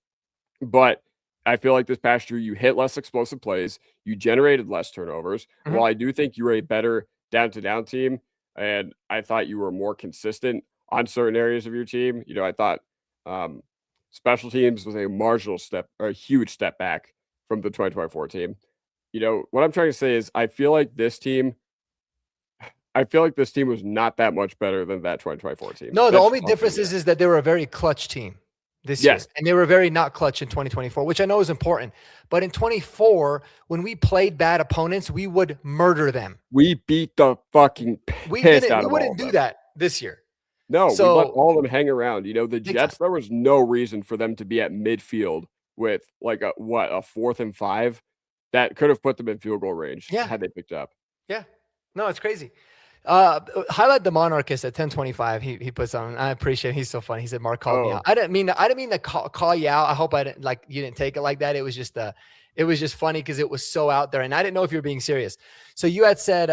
but I feel like this past year you hit less explosive plays, you generated less turnovers. While I do think you were a better down-to-down team, and I thought you were more consistent on certain areas of your team, I thought special teams was a huge step back from the 2024 team. What I'm trying to say is I feel like this team was not that much better than that 2024 team. No, the only difference is that they were a very clutch team this year. And they were very not clutch in 2024, which I know is important. But in 24, when we played bad opponents, we would murder them. We beat the fucking piss out of them. We wouldn't do that this year. No, we let all of them hang around. The Jets, there was no reason for them to be at midfield with like a 4th and 5 that could have put them in field goal range had they picked up. Yeah. No, it's crazy. Highlight the Monarchist at 10:25. He puts on. I appreciate it. He's so funny. He said Mark called me out. Oh, I didn't mean to call you out. I hope I didn't you didn't take it like that. It was just funny because it was so out there, and I didn't know if you were being serious. So you had said,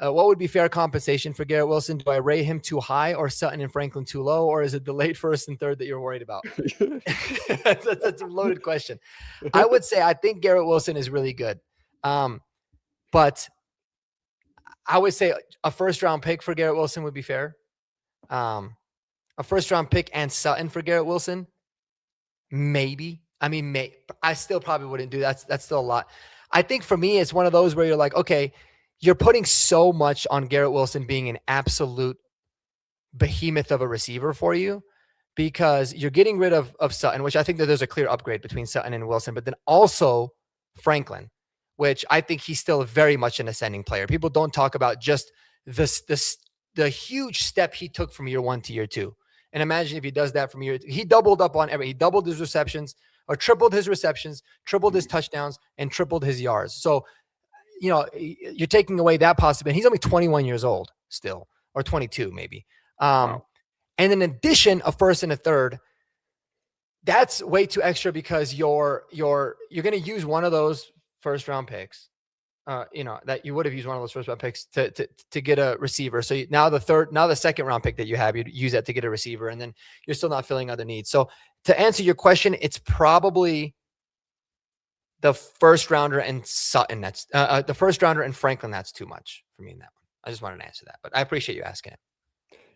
what would be fair compensation for Garrett Wilson? Do I rate him too high, or Sutton and Franklin too low, or is it the late first and third that you're worried about? That's a loaded question. I would say I think Garrett Wilson is really good, but I would say a first-round pick for Garrett Wilson would be fair. A first-round pick and Sutton for Garrett Wilson, maybe. I mean, I still probably wouldn't do that. That's still a lot. I think for me, it's one of those where you're like, okay, you're putting so much on Garrett Wilson being an absolute behemoth of a receiver for you because you're getting rid of Sutton, which I think that there's a clear upgrade between Sutton and Wilson, but then also Franklin, which I think he's still very much an ascending player. People don't talk about just the huge step he took from year one to year two. And imagine if he does that from he doubled up on he doubled his receptions or tripled his receptions, tripled his touchdowns, and tripled his yards. So, you're taking away that possibility. He's only 21 years old still, or 22 maybe. wow. And in addition, a first and a third, that's way too extra because you're going to use one of those first round picks, that you would have used one of those first round picks to get a receiver. So now the second round pick that you have, you'd use that to get a receiver, and then you're still not filling other needs. So to answer your question, it's probably the first rounder and Sutton. That's the first rounder and Franklin. That's too much for me in that one. I just wanted to answer that, but I appreciate you asking it.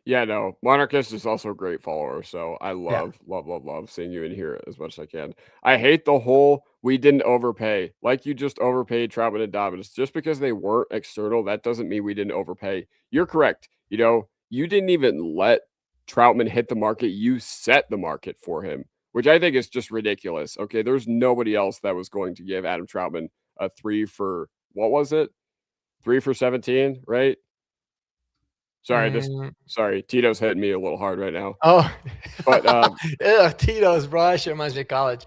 Yeah, no, Monarchist is also a great follower, so I Yeah. love seeing you in here as much as I can. I hate the whole we didn't overpay. Like you just overpaid Troutman and Dobbins. Just because they weren't external, that doesn't mean we didn't overpay. You're correct. You didn't even let Troutman hit the market. You set the market for him, which I think is just ridiculous. Okay, there's nobody else that was going to give Adam Troutman a 3 for what was it? 3 for 17, right? Sorry, Tito's hitting me a little hard right now. Oh, But Tito's, bro. That shit reminds me of college.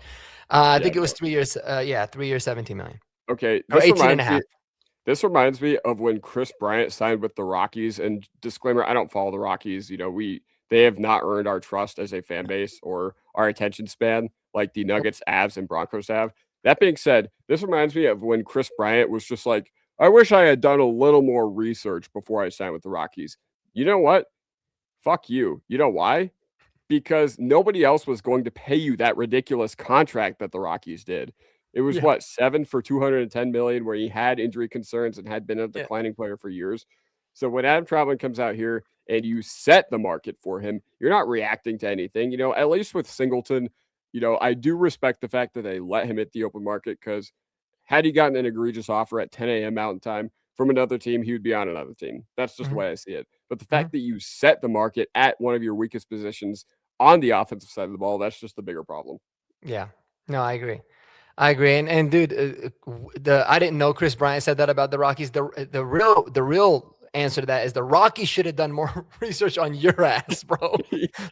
I yeah, think it was no. 3 years. 3 years, 17 million Okay, or 18 and a half. this reminds me of when Chris Bryant signed with the Rockies. And disclaimer, I don't follow the Rockies. They have not earned our trust as a fan base or our attention span like the Nuggets, Avs, and Broncos have. That being said, this reminds me of when Chris Bryant was just like, I wish I had done a little more research before I signed with the Rockies. You know what? Fuck you. You know why? Because nobody else was going to pay you that ridiculous contract that the Rockies did. It was Yeah. what, 7 for 210 million, where he had injury concerns and had been a Yeah. declining player for years. So when Adam Troutman comes out here and you set the market for him, you're not reacting to anything. At least with Singleton, I do respect the fact that they let him hit the open market, because had he gotten an egregious offer at 10 a.m. Mountain Time from another team, he would be on another team. That's just the Mhm. way I see it. But the Mhm. fact that you set the market at one of your weakest positions on the offensive side of the ball, that's just the bigger problem. Yeah. No, I agree. And dude, I didn't know Chris Bryant said that about the Rockies. The real answer to that is the Rockies should have done more research on your ass, bro.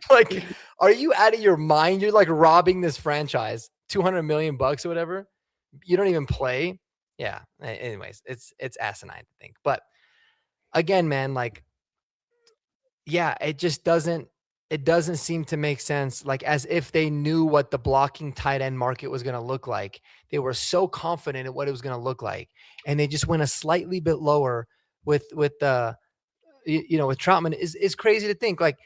Like, are you out of your mind? You're like robbing this franchise, $200 million or whatever. You don't even play. Yeah. Anyways, it's asinine to think. But again, man, like, yeah, it doesn't seem to make sense. Like, as if they knew what the blocking tight end market was going to look like. They were so confident in what it was going to look like, and they just went a slightly bit lower with the with Troutman. Is crazy to think. Like,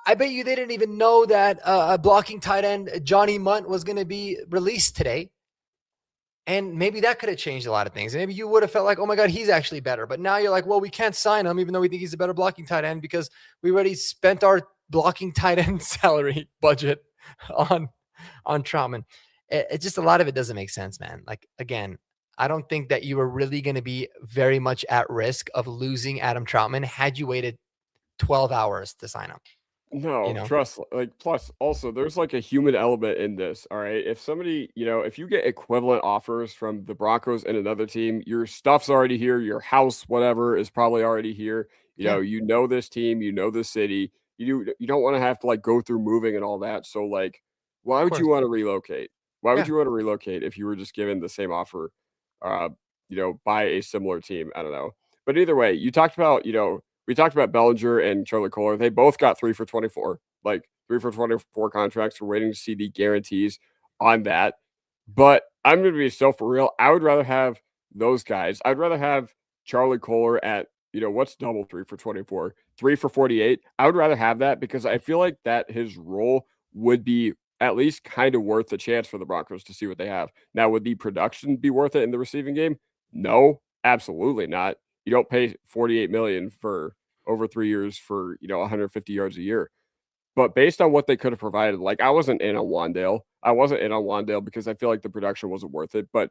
I bet you they didn't even know that a blocking tight end, Johnny Munt, was going to be released today. And maybe that could have changed a lot of things. Maybe you would have felt like, oh my God, he's actually better. But now you're like, well, we can't sign him, even though we think he's a better blocking tight end, because we already spent our blocking tight end salary budget on Troutman. It just, a lot of it doesn't make sense, man. Like, again, I don't think that you were really going to be very much at risk of losing Adam Troutman had you waited 12 hours to sign him. No, trust, plus also there's like a human element in this. All right. If somebody, if you get equivalent offers from the Broncos and another team, your stuff's already here, your house, whatever, is probably already here. Yeah. This team, this city. You don't want to have to like go through moving and all that. So like, why would you want to relocate? Why would Yeah. you want to relocate if you were just given the same offer, by a similar team? I don't know. But either way, you talked about, we talked about Bellinger and Charlie Kolar. They both got 3 for 24, like 3 for 24 contracts. We're waiting to see the guarantees on that. But I'm going to be so for real. I would rather have those guys. I'd rather have Charlie Kolar at, what's double 3 for 24? 3 for 48. I would rather have that because I feel like that his role would be at least kind of worth the chance for the Broncos to see what they have. Now, would the production be worth it in the receiving game? No, absolutely not. You don't pay $48 million for over 3 years for, 150 yards a year. But based on what they could have provided, like I wasn't in on Wandale. I wasn't in on Wandale because I feel like the production wasn't worth it. But,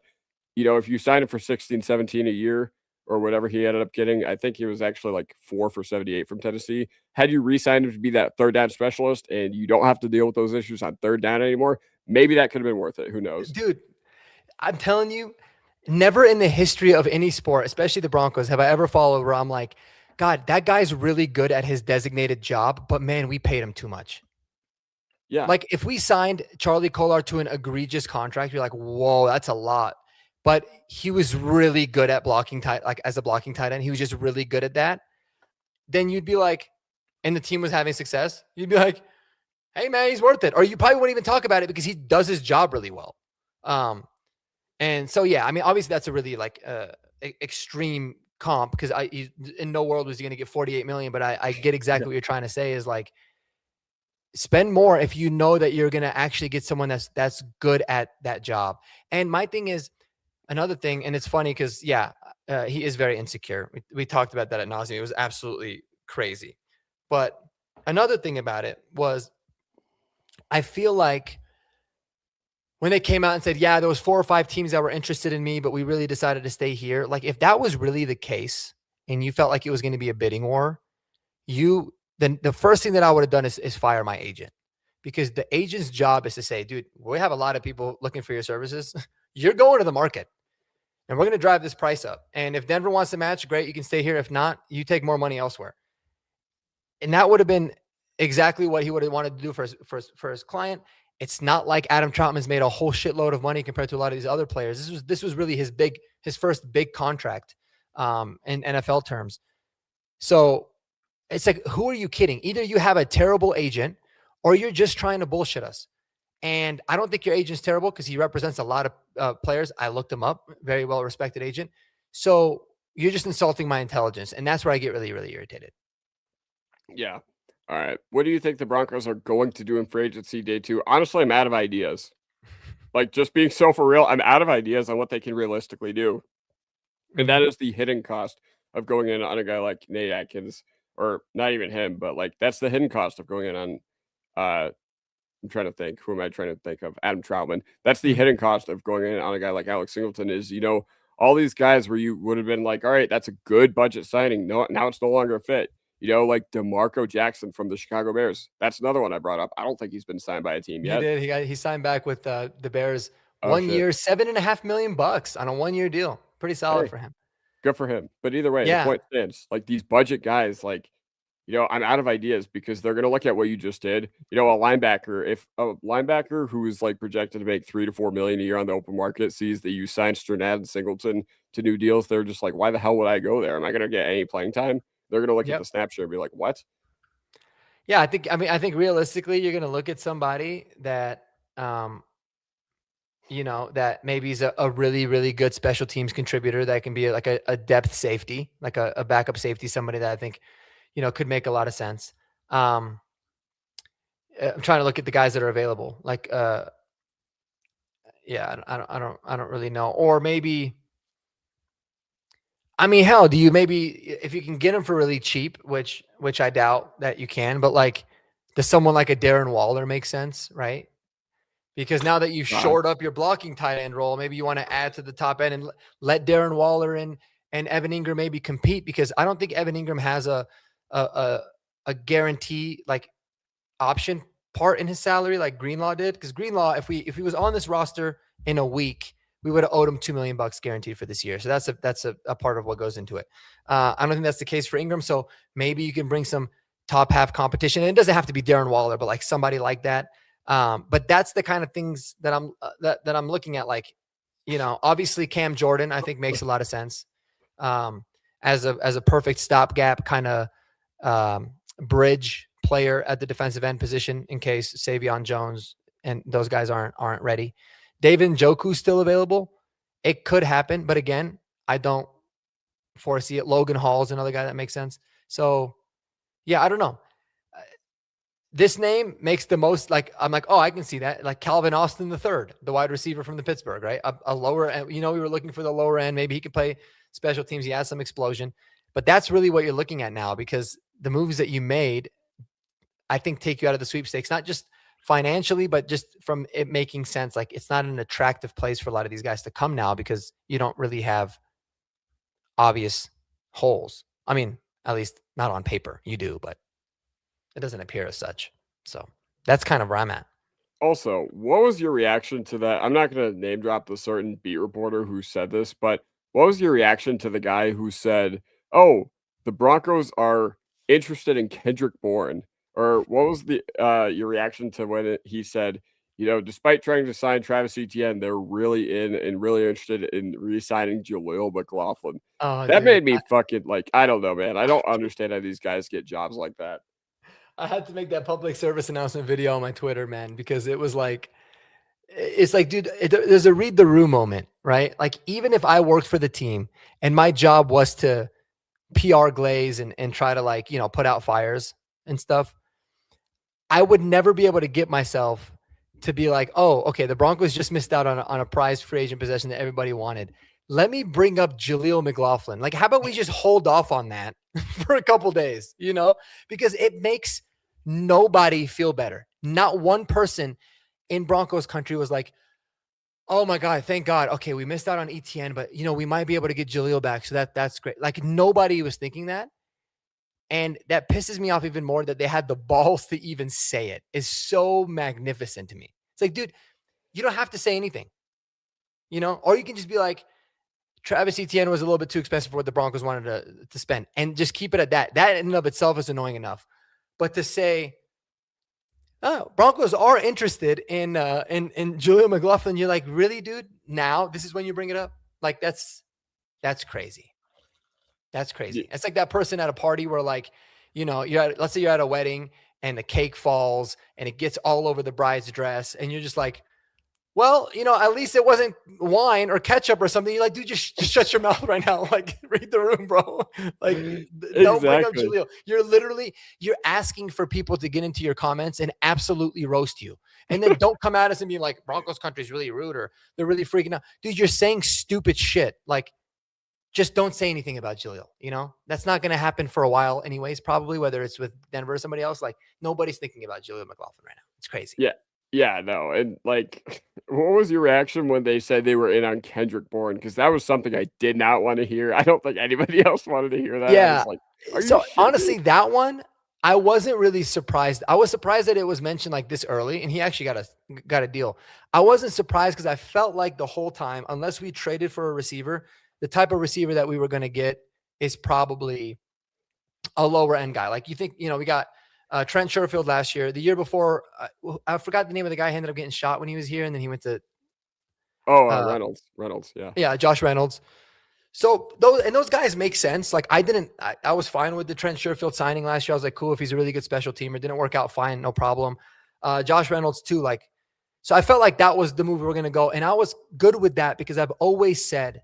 if you sign him for 16, 17 a year or whatever he ended up getting, I think he was actually like 4 for 78 from Tennessee. Had you re-signed him to be that third down specialist and you don't have to deal with those issues on third down anymore, maybe that could have been worth it. Who knows? Dude, I'm telling you, never in the history of any sport, especially the Broncos, have I ever followed where I'm like, God, that guy's really good at his designated job, but man, we paid him too much. Yeah. Like if we signed Charlie Kolar to an egregious contract, you're like, whoa, that's a lot. But he was really good at blocking tight, like as a blocking tight end. He was just really good at that. Then you'd be like, and the team was having success. You'd be like, hey man, he's worth it. Or you probably wouldn't even talk about it because he does his job really well. And so, yeah, I mean, obviously that's a really like extreme comp because in no world was he going to get 48 million, but I get exactly what you're trying to say is like, spend more if you know that you're going to actually get someone that's good at that job. And my thing is another thing, and it's funny because, he is very insecure. We talked about that at nauseam. It was absolutely crazy. But another thing about it was I feel like when they came out and said, yeah, there was 4 or 5 teams that were interested in me, but we really decided to stay here. Like if that was really the case and you felt like it was going to be a bidding war, then the first thing that I would have done is fire my agent, because the agent's job is to say, dude, we have a lot of people looking for your services. You're going to the market and we're going to drive this price up. And if Denver wants to match, great, you can stay here. If not, you take more money elsewhere. And that would have been exactly what he would have wanted to do for his client. It's not like Adam Troutman's made a whole shitload of money compared to a lot of these other players. This was really his first big contract in NFL terms. So it's like, who are you kidding? Either you have a terrible agent or you're just trying to bullshit us. And I don't think your agent's terrible because he represents a lot of players. I looked him up, very well respected agent. So you're just insulting my intelligence. And that's where I get really, really irritated. Yeah. All right. What do you think the Broncos are going to do in free agency day 2? Honestly, I'm out of ideas. Like, just being so for real, I'm out of ideas on what they can realistically do. And that is the hidden cost of going in on a guy like Nate Atkins, or not even him, but like that's the hidden cost of going in on I'm trying to think. Who am I trying to think of? Adam Troutman. That's the hidden cost of going in on a guy like Alex Singleton is, all these guys where you would have been like, all right, that's a good budget signing. No, now it's no longer a fit. Like DeMarco Jackson from the Chicago Bears. That's another one I brought up. I don't think he's been signed by a team yet. He did. He signed back with the Bears 1 year, $7.5 million on a 1-year deal. Pretty solid for him. Good for him. But either way, the point stands. Like these budget guys, like, I'm out of ideas because they're going to look at what you just did. A linebacker, if a linebacker who is like projected to make $3 to $4 million a year on the open market sees that you signed Strnad and Singleton to new deals, they're just like, why the hell would I go there? Am I going to get any playing time? They're going to look at the snap share and be like, what? Yeah, I think realistically, you're going to look at somebody that, that maybe is a really, really good special teams contributor that can be like a depth safety, like a backup safety, somebody that I think, could make a lot of sense. I'm trying to look at the guys that are available. Like, I don't really know. Or maybe, hell, do you maybe, if you can get them for really cheap, which I doubt that you can, but like, does someone like a Darren Waller make sense, right? Because now that you've shored up your blocking tight end role, maybe you want to add to the top end and let Darren Waller and Evan Ingram maybe compete, because I don't think Evan Ingram has a guarantee like option part in his salary like Greenlaw did. Because Greenlaw, if he was on this roster in a week, we would have owed him $2 million guaranteed for this year. So that's a part of what goes into it. I don't think that's the case for Ingram. So maybe you can bring some top half competition. And it doesn't have to be Darren Waller, but like somebody like that. But that's the kind of things that I'm looking at. Like, obviously Cam Jordan, I think makes a lot of sense. as a perfect stopgap kind of bridge player at the defensive end position in case Savion Jones and those guys aren't ready. David Njoku's still available. It could happen, but again, I don't foresee it. Logan Hall's another guy that makes sense. So, yeah, I don't know. This name makes the most, like, I'm like, oh, I can see that. Like Calvin Austin III, the wide receiver from the Pittsburgh, right? A lower end, we were looking for the lower end. Maybe he could play special teams. He has some explosion. But that's really what you're looking at now, because the moves that you made, I think, take you out of the sweepstakes, not just financially, but just from it making sense. Like, it's not an attractive place for a lot of these guys to come now because you don't really have obvious holes. I mean, at least not on paper. You do, but it doesn't appear as such. So that's kind of where I'm at. Also, what was your reaction to that? I'm not going to name drop the certain beat reporter who said this, but what was your reaction to the guy who said, "Oh, the Broncos are interested in Kendrick Bourne"? Or what was the your reaction to when he said, despite trying to sign Travis Etienne, they're really in and really interested in re-signing Jaleel McLaughlin? Oh, That dude, made me fucking I don't know, man. I don't understand how these guys get jobs like that. I had to make that public service announcement video on my Twitter, man, because it was like, it's like, dude, there's a read the room moment, right? Like, even if I worked for the team and my job was to PR glaze and try to put out fires and stuff, I would never be able to get myself to be like, oh, okay, the Broncos just missed out on a prize free agent possession that everybody wanted. Let me bring up Jaleel McLaughlin. Like, how about we just hold off on that for a couple days, because it makes nobody feel better. Not one person in Broncos country was like, oh my God, thank God. Okay, we missed out on ETN, but we might be able to get Jaleel back. So that's great. Like, nobody was thinking that. And that pisses me off even more that they had the balls to even say it. Is so magnificent to me. It's like, dude, you don't have to say anything, or you can just be like, Travis Etienne was a little bit too expensive for what the Broncos wanted to spend, and just keep it at that. That in and of itself is annoying enough. But to say, oh, Broncos are interested in Jaleel McLaughlin, you're like, really, dude? Now this is when you bring it up? Like, that's crazy. That's crazy. Yeah. It's like that person at a party where, like, let's say you're at a wedding and the cake falls and it gets all over the bride's dress, and you're just like, well, at least it wasn't wine or ketchup or something. You're like, dude, just shut your mouth right now. Like, read the room, bro. Like, don't bring up Jaleel. You're asking for people to get into your comments and absolutely roast you. And then don't come at us and be like, Broncos country's really rude or they're really freaking out. Dude, you're saying stupid shit. Like, just don't say anything about Jaleel. That's not going to happen for a while anyways, probably, whether it's with Denver or somebody else. Like, nobody's thinking about Jaleel McLaughlin right now. It's crazy. Yeah. Yeah, no. And like, what was your reaction when they said they were in on Kendrick Bourne? Because that was something I did not want to hear. I don't think anybody else wanted to hear that. Yeah. So honestly, that one, I wasn't really surprised. I was surprised that it was mentioned like this early, and he actually got a deal. I wasn't surprised because I felt like the whole time, unless we traded for a receiver, the type of receiver that we were going to get is probably a lower end guy. Like, you think, we got Trent Sherfield last year. The year before, I forgot the name of the guy who ended up getting shot when he was here, and then he went to Reynolds. Yeah, Josh Reynolds. So those guys make sense. Like, I was fine with the Trent Sherfield signing last year. I was like, cool, if he's a really good special teamer. Didn't work out fine, no problem. Josh Reynolds too. Like, so I felt like that was the move we were going to go. And I was good with that because I've always said,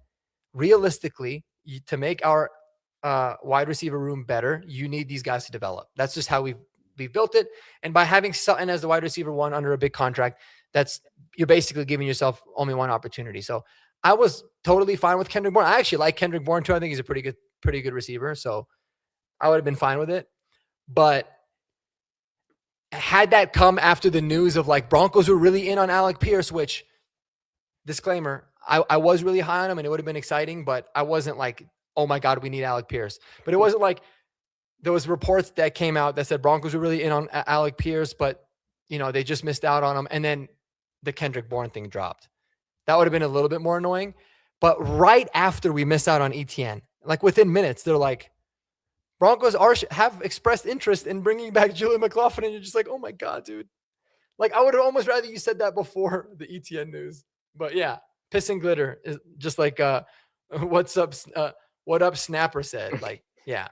realistically, to make our wide receiver room better, you need these guys to develop. That's just how we've built it. And by having Sutton as the wide receiver one under a big contract, you're basically giving yourself only one opportunity. So I was totally fine with Kendrick Bourne. I actually like Kendrick Bourne too. I think he's a pretty good receiver. So I would have been fine with it. But had that come after the news of like Broncos were really in on Alec Pierce, which, disclaimer, I was really high on him and it would have been exciting, but I wasn't like, oh my God, we need Alec Pierce. But it wasn't like there was reports that came out that said Broncos were really in on Alec Pierce, but they just missed out on him. And then the Kendrick Bourne thing dropped. That would have been a little bit more annoying. But right after we missed out on ETN, like within minutes, they're like, Broncos have expressed interest in bringing back Jaleel McLaughlin. And you're just like, oh my God, dude. Like, I would have almost rather you said that before the ETN news. But yeah, piss and glitter is just like, what's up, what up snapper said. Like, yeah.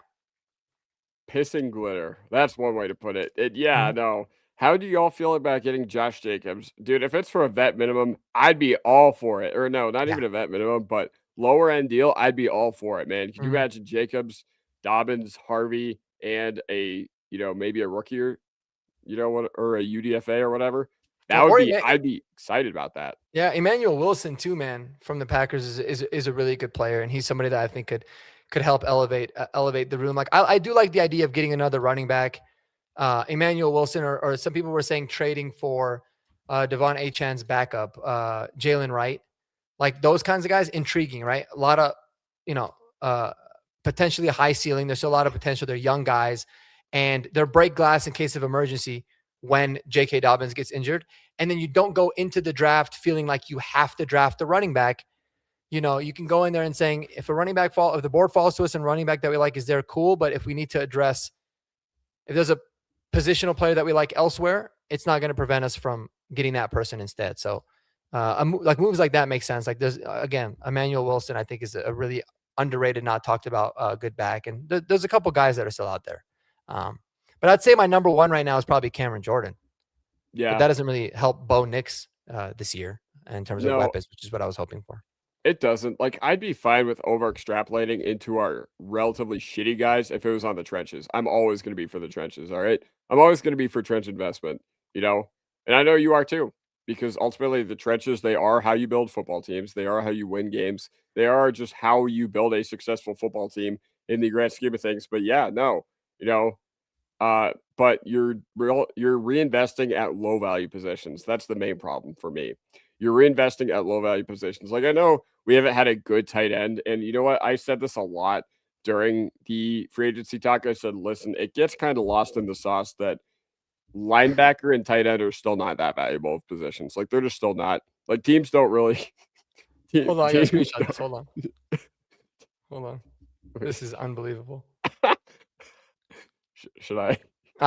Pissing glitter. That's one way to put it. Yeah, Mhm. no. How do y'all feel about getting Josh Jacobs? Dude, if it's for a vet minimum, I'd be all for it. Or no, not Yeah. even a vet minimum, but lower end deal, I'd be all for it, man. Could you Mhm. imagine Jacobs, Dobbins, Harvey, and maybe a rookie or a UDFA or whatever? That would Or be I'd be excited about that. yeah, Emmanuel Wilson too, man, from the Packers is a really good player, and he's somebody that I think could help elevate the room. Like I do like the idea of getting another running back, Emmanuel Wilson, or some people were saying trading for Devon Achan's backup, Jalen Wright, like those kinds of guys. Intriguing, right? A lot of you know uh, potentially a high ceiling. There's still a lot of potential. They're young guys, and they're break glass in case of emergency when J.K. Dobbins gets injured. And then you don't go into the draft feeling like you have to draft a running back. You can go in there and saying, if the board falls to us and running back that we like is there, cool. But if we need to address, if there's a positional player that we like elsewhere, it's not going to prevent us from getting that person instead. So, like moves like that make sense. Like there's again, Emmanuel Wilson, I think is a really underrated, not talked about, good back, and there's a couple guys that are still out there. But I'd say my number one right now is probably Cameron Jordan. But Yeah. that doesn't really help Bo Nix this year in terms of No, weapons, which is what I was hoping for. it doesn't. Like, I'd be fine with over extrapolating into our relatively shitty guys if it was on the trenches. I'm always going to be for the trenches. All right. I'm always going to be for trench investment, you know? And I know you are too, because ultimately the trenches, they are how you build football teams. They are how you win games. They are just how you build a successful football team in the grand scheme of things. But yeah, no, you know, but you're reinvesting at low value positions. That's the main problem for me. You're reinvesting at low value positions. Like I know we haven't had a good tight end, and you know what? I said this a lot during the free agency talk. I said, listen, it gets kind of lost in the sauce that linebacker and tight end are still not that valuable of positions. Like they're just still not. Like teams don't really. Hold on, I gotta Teams screenshot this. Hold on. Hold on. This is unbelievable. Should I?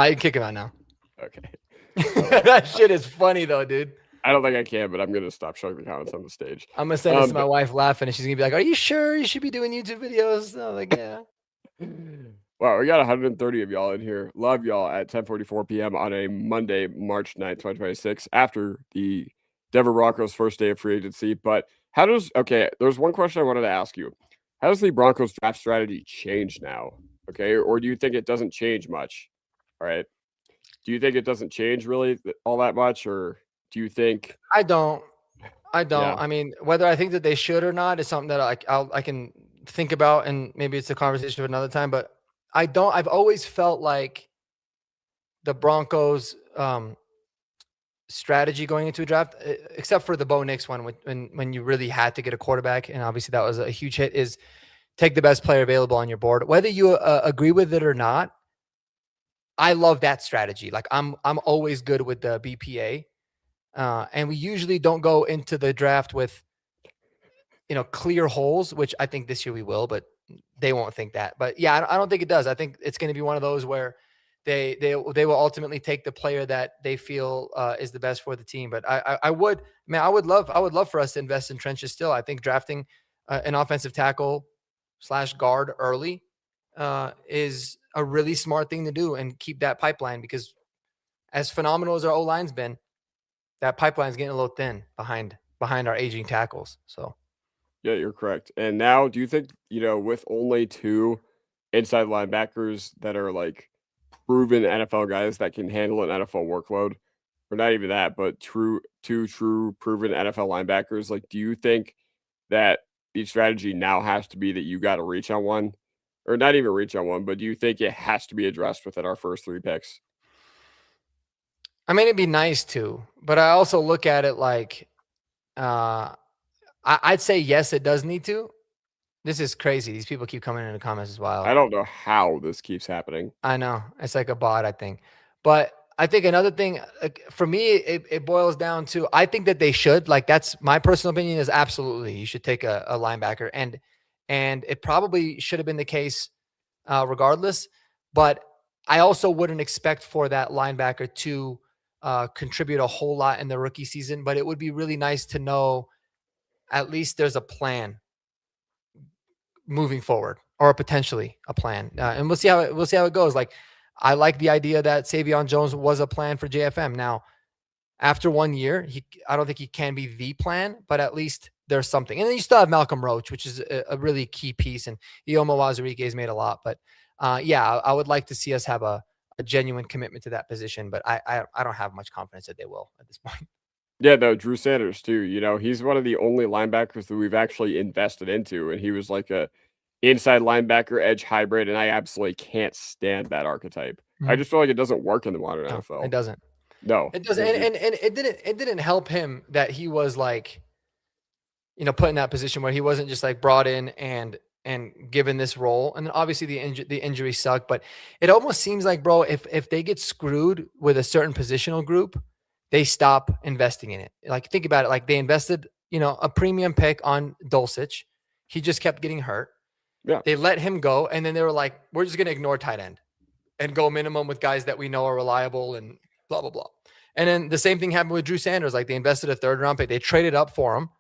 You can kick him out now. Okay. That shit is funny though, dude. I don't think I can, but I'm gonna stop showing the comments on the stage. I'm gonna send this to my wife laughing, and she's gonna be like, "Are you sure you should be doing YouTube videos?" I'm like, "Yeah." Wow, we got 130 of y'all in here. Love y'all at 10:44 p.m. on a Monday, March 9th, 2026, after the Denver Broncos' first day of free agency. But there's one question I wanted to ask you. How does the Broncos draft strategy change now? Okay, or do you think it doesn't change much? All right. Do you think it doesn't change really all that much, or do you think? I don't. Yeah, I mean, whether I think that they should or not is something that I can think about, and maybe it's a conversation for another time. But I don't. I've always felt like the Broncos strategy going into a draft, except for the Bo Nix one, when you really had to get a quarterback, and obviously that was a huge hit, is take the best player available on your board. Whether you agree with it or not, I love that strategy. Like I'm always good with the BPA, and we usually don't go into the draft with clear holes, which I think this year we will, but they won't think that. But yeah, I don't think it does. I think it's going to be one of those where they will ultimately take the player that they feel is the best for the team. But I would love for us to invest in trenches still. I think drafting an offensive tackle / guard early is a really smart thing to do, and keep that pipeline, because as phenomenal as our O-line's been, that pipeline's getting a little thin behind our aging tackles. So yeah, you're correct. And now, do you think, with only two inside linebackers that are like proven NFL guys that can handle an NFL workload, or not even that, but two true proven NFL linebackers, like, do you think that the strategy now has to be that you got to reach on one, or not even reach on one, but do you think it has to be addressed within our first three picks? I mean, it'd be nice to, but I also look at it like, I'd say yes, it does need to. This is crazy. These people keep coming in the comments as well. I don't know how this keeps happening. I know it's like a bot, I think, but I think another thing, for me, it boils down to, I think that they should, like, that's my personal opinion, is absolutely you should take a linebacker, and it probably should have been the case regardless. But I also wouldn't expect for that linebacker to contribute a whole lot in the rookie season. But it would be really nice to know at least there's a plan moving forward, or potentially a plan. And we'll see how it goes. Like, I like the idea that Savion Jones was a plan for JFM. Now, after 1 year, I don't think he can be the plan, but at least there's something. And then you still have Malcolm Roach, which is a really key piece, and Ioma Wazirike made a lot. But I would like to see us have a genuine commitment to that position, but I don't have much confidence that they will at this point. Yeah, no, Drew Sanders too. He's one of the only linebackers that we've actually invested into, and he was like a inside linebacker edge hybrid, and I absolutely can't stand that archetype. I just feel like it doesn't work in the modern No, NFL. it doesn't. No, It doesn't. And it didn't help him that he was like, put in that position where he wasn't just like brought in and given this role. And then obviously the injury sucked, but it almost seems like, bro, if they get screwed with a certain positional group, they stop investing in it. Like, think about it. Like, they invested, a premium pick on Dulcich. He just kept getting hurt. Yeah. They let him go. And then they were like, we're just going to ignore tight end and go minimum with guys that we know are reliable and blah, blah, blah. And then the same thing happened with Drew Sanders. Like, they invested a 3rd round pick. They traded up for him.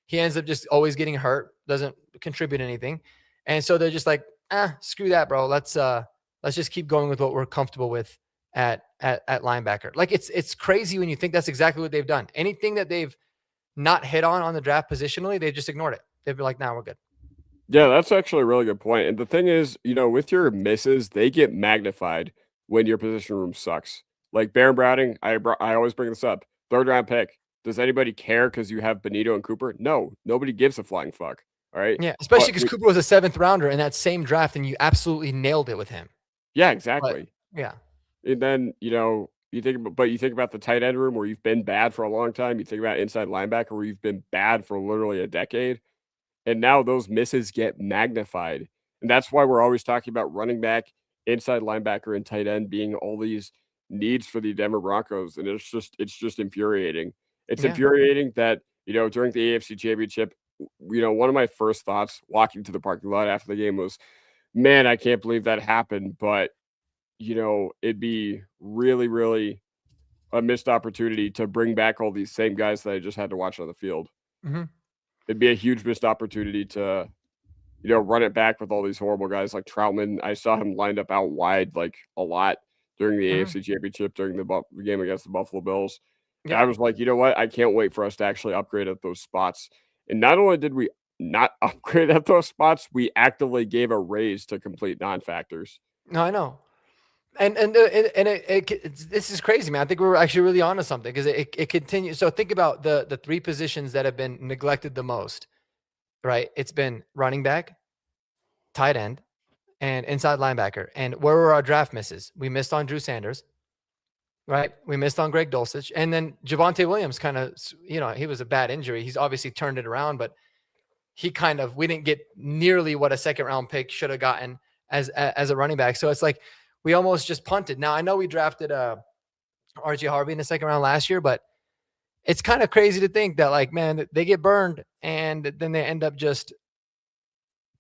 He ends up just always getting hurt, doesn't contribute anything. And so they're just like, screw that, bro. Let's just keep going with what we're comfortable with at linebacker. Like, it's crazy when you think that's exactly what they've done. Anything that they've not hit on the draft positionally, they've just ignored it. They've been like, nah, we're good. Yeah, that's actually a really good point. And the thing is, with your misses, they get magnified when your position room sucks. Like Baron Browning, I always bring this up. 3rd round pick. Does anybody care because you have Benito and Cooper? No, nobody gives a flying fuck. All right. Yeah, especially because Cooper was a 7th rounder in that same draft, and you absolutely nailed it with him. Yeah, exactly. But, yeah. And then, you think about the tight end room where you've been bad for a long time. You think about inside linebacker where you've been bad for literally a decade. And now those misses get magnified. And that's why we're always talking about running back, inside linebacker, and tight end being all these needs for the Denver Broncos. And it's just infuriating. It's infuriating that, during the AFC Championship, one of my first thoughts walking to the parking lot after the game was, man, I can't believe that happened. But, it'd be really, really a missed opportunity to bring back all these same guys that I just had to watch on the field. Mm-hmm. It'd be a huge missed opportunity to, run it back with all these horrible guys like Troutman. I saw him lined up out wide like a lot during the AFC Championship during the game against the Buffalo Bills. Yeah. I was like, you know what? I can't wait for us to actually upgrade at those spots. And not only did we not upgrade at those spots, we actively gave a raise to complete non-factors. No, I know. And this is crazy, man. I think we're actually really onto something because it continues. So think about the 3 positions that have been neglected the most, right? It's been running back, tight end, and inside linebacker. And where were our draft misses? We missed on Drew Sanders, right? We missed on Greg Dulcich. And then Javonte Williams kind of, he was a bad injury. He's obviously turned it around, but we didn't get nearly what a 2nd round pick should have gotten as a running back. So it's like, we almost just punted. Now, I know we drafted R.J. Harvey in the 2nd round last year, but it's kind of crazy to think that, like, man, they get burned and then they end up just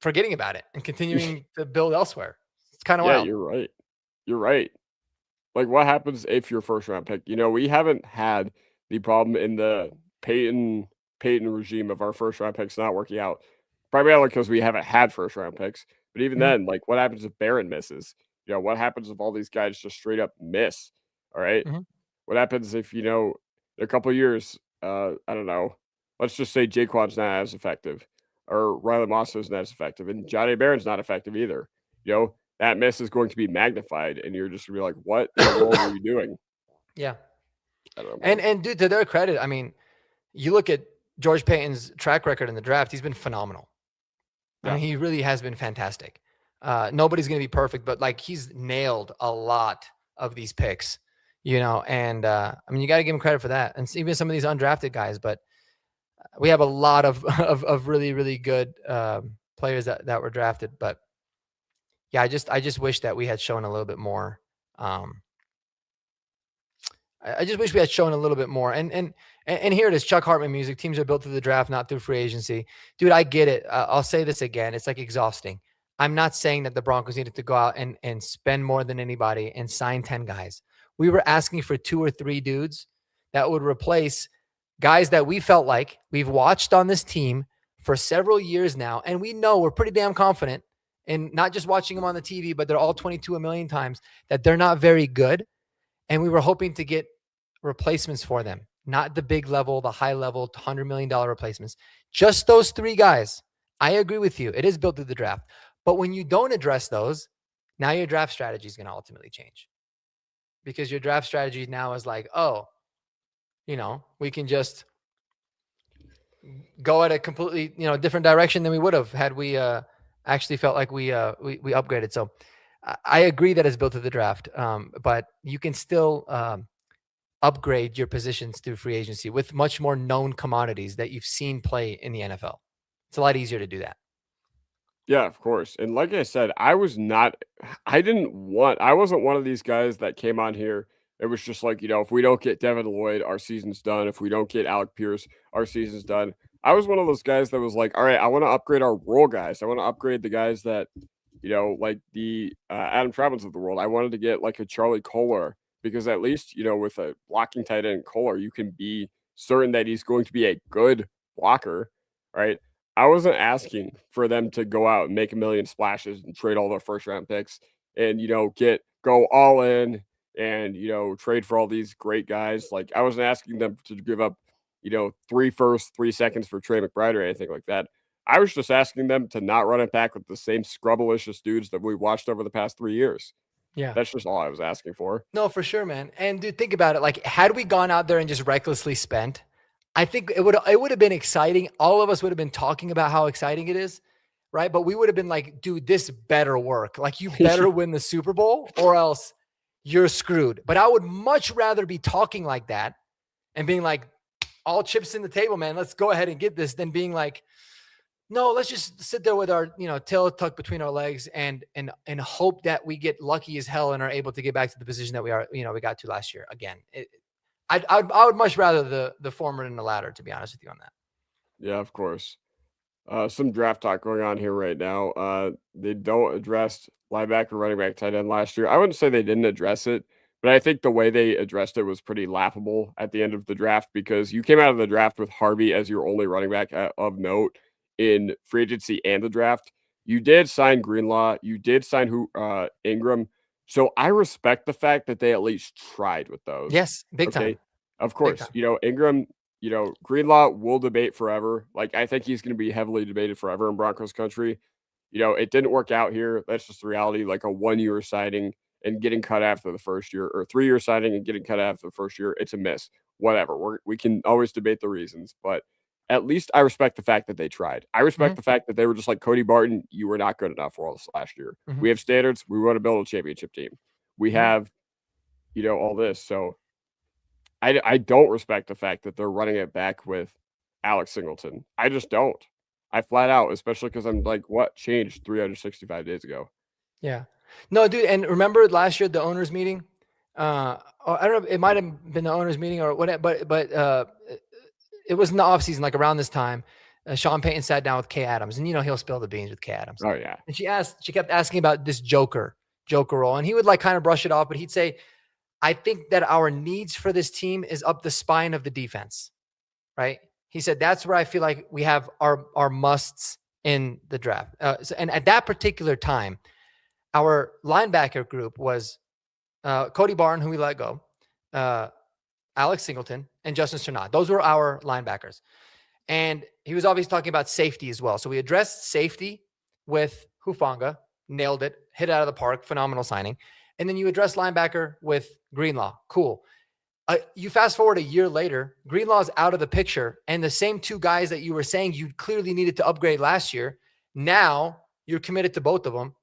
forgetting about it and continuing to build elsewhere. It's kind of wild. You're right. You're right. Like, what happens if your 1st round pick? We haven't had the problem in the Peyton regime of our 1st round picks not working out, primarily because we haven't had 1st round picks. But even then, like, what happens if Barron misses? What happens if all these guys just straight up miss? All right. What happens if, in a couple of years, I don't know, let's just say Jaquan's not as effective or Riley Moss isn't as effective and Johnny Barron's not effective either. That miss is going to be magnified and you're just going to be like, what in the world are you doing? Yeah. I don't know. And dude, to their credit, I mean, you look at George Payton's track record in the draft, he's been phenomenal. Yeah. I mean, he really has been fantastic. Nobody's going to be perfect, but like he's nailed a lot of these picks, and I mean, you got to give him credit for that. And even some of these undrafted guys, but we have a lot of really, really good players that were drafted. But yeah, I just wish that we had shown a little bit more. I just wish we had shown a little bit more. And here it is, Chuck Hartman music. Teams are built through the draft, not through free agency. Dude, I get it. I'll say this again. It's like exhausting. I'm not saying that the Broncos needed to go out and spend more than anybody and sign 10 guys. We were asking for 2 or 3 dudes that would replace guys that we felt like we've watched on this team for several years now. And we know, we're pretty damn confident, and not just watching them on the TV, but they're all 22 a million times, that they're not very good. And we were hoping to get replacements for them, not the big level, the high level, $100 million replacements. Just those three guys. I agree with you. It is built through the draft. But when you don't address those, now your draft strategy is going to ultimately change. Because your draft strategy now is like, oh, we can just go at a completely, different direction than we would have had we actually felt like we upgraded. So I agree that it's built through the draft, but you can still upgrade your positions through free agency with much more known commodities that you've seen play in the NFL. It's a lot easier to do that. Yeah, of course. And like I said, I wasn't one of these guys that came on here. It was just like, if we don't get Devin Lloyd, our season's done. If we don't get Alec Pierce, our season's done. I was one of those guys that was like, all right, I want to upgrade our role guys. I want to upgrade the guys that, like the Adam Travens of the world. I wanted to get like a Charlie Kolar, because at least, with a blocking tight end Kolar, you can be certain that he's going to be a good blocker, right? I wasn't asking for them to go out and make a million splashes and trade all their first round picks and, go all in and, trade for all these great guys. Like, I wasn't asking them to give up, 3 firsts, 3 seconds for Trey McBride or anything like that. I was just asking them to not run it back with the same scrubbalicious dudes that we watched over the past 3 years. Yeah. That's just all I was asking for. No, for sure, man. And dude, think about it. Like, had we gone out there and just recklessly spent, I think it would have been exciting. All of us would have been talking about how exciting it is, right? But we would have been like, dude, this better work. Like, you better win the Super Bowl or else you're screwed. But I would much rather be talking like that and being like, all chips in the table, man. Let's go ahead and get this, than being like, no, let's just sit there with our, tail tucked between our legs and hope that we get lucky as hell and are able to get back to the position that we got to last year again. I would much rather the former than the latter, to be honest with you on that. Yeah, of course. Some draft talk going on here right now. They don't address linebacker, running back, tight end last year. I wouldn't say they didn't address it, but I think the way they addressed it was pretty laughable at the end of the draft, because you came out of the draft with Harvey as your only running back of note in free agency and the draft. You did sign Greenlaw. You did sign Ingram. So I respect the fact that they at least tried with those. Yes, big time. Of course, Ingram, Greenlaw will debate forever. Like, I think he's going to be heavily debated forever in Broncos country. It didn't work out here. That's just the reality. Like, a 1-year signing and getting cut after the first year, or 3-year signing and getting cut after the first year, it's a miss. Whatever. We can always debate the reasons, but at least I respect the fact that they tried. I respect the fact that they were just like, Cody Barton, you were not good enough for us last year. We have standards. We want to build a championship team. We have, all this. So I don't respect the fact that they're running it back with Alex Singleton. I just don't. I flat out, especially because I'm like, what changed 365 days ago? Yeah. No, dude. And remember last year, the owners meeting? I don't know. It might have been the owners meeting or whatever, but it was in the offseason, like around this time. Sean Payton sat down with Kay Adams, and he'll spill the beans with Kay Adams. Oh yeah. And she kept asking about this Joker role, and he would like kind of brush it off, but he'd say, I think that our needs for this team is up the spine of the defense, right? He said, that's where I feel like we have our musts in the draft. And at that particular time, our linebacker group was Cody Barton, who we let go, Alex Singleton, and Justin Strnad. Those were our linebackers. And he was obviously talking about safety as well. So we addressed safety with Hufanga, nailed it, hit it out of the park, phenomenal signing. And then you address linebacker with Greenlaw. Cool. You fast forward a year later, Greenlaw's out of the picture, and the same two guys that you were saying you clearly needed to upgrade last year, now you're committed to both of them.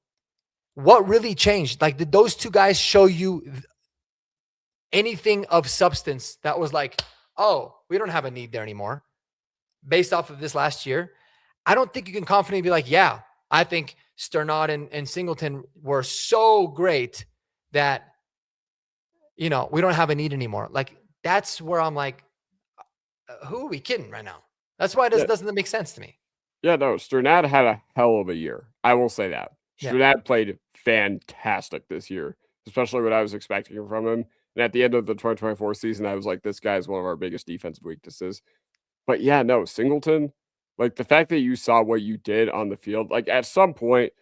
What really changed? Like, did those two guys show you anything of substance that was like, oh, we don't have a need there anymore based off of this last year? I don't think you can confidently be like, yeah, I think Strnad and Singleton were so great that, we don't have a need anymore. Like, that's where I'm like, who are we kidding right now? That's why it doesn't make sense to me. Yeah, no, Strnad had a hell of a year. I will say that. Strnad played fantastic this year, especially what I was expecting from him. And at the end of the 2024 season, I was like, this guy is one of our biggest defensive weaknesses. But yeah, no, Singleton, Like, the fact that you saw what you did on the field, like, at some point,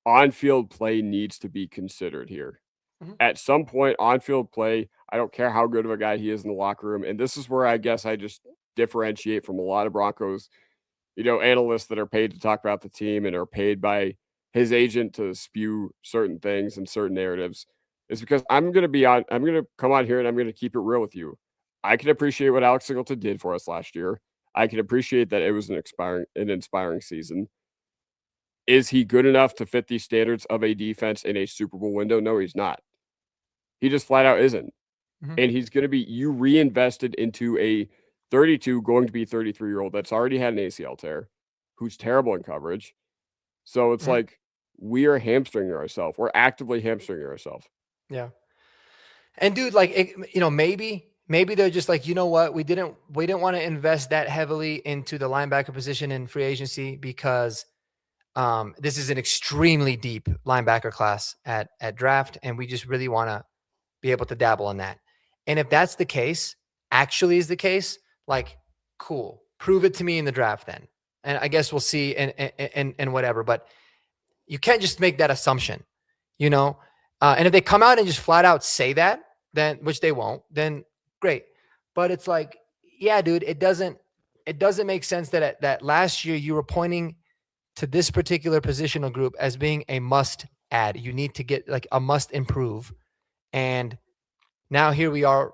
on-field play needs to be considered here. Mhm. At some point, on-field play, I don't care how good of a guy he is in the locker room, and this is where I guess I just differentiate from a lot of Broncos, analysts that are paid to talk about the team and are paid by his agent to spew certain things and certain narratives, is because I'm gonna come on here and I'm gonna keep it real with you. I can appreciate what Alex Singleton did for us last year. I can appreciate that it was an inspiring season. Is he good enough to fit the standards of a defense in a Super Bowl window? No, he's not. He just flat out isn't. Mhm. And he's gonna be you reinvested into a 32, going to be 33-year-old that's already had an ACL tear, who's terrible in coverage. So it's Mhm. like we are hamstringing ourselves. We're actively hamstringing ourselves. Yeah. And dude, like maybe they're just like, you know what, we didn't want to invest that heavily into the linebacker position in free agency because this is an extremely deep linebacker class at draft, and we just really want to be able to dabble in that. And if that's the case, actually is the case, like, cool, prove it to me in the draft then, and I guess we'll see and whatever. But you can't just make that assumption, you know. And if they come out and just flat out say that, then which they won't, then great. But it's like, yeah, dude, it doesn't make sense that last year you were pointing to this particular positional group as being a must add. You need to get like a must improve. And now here we are.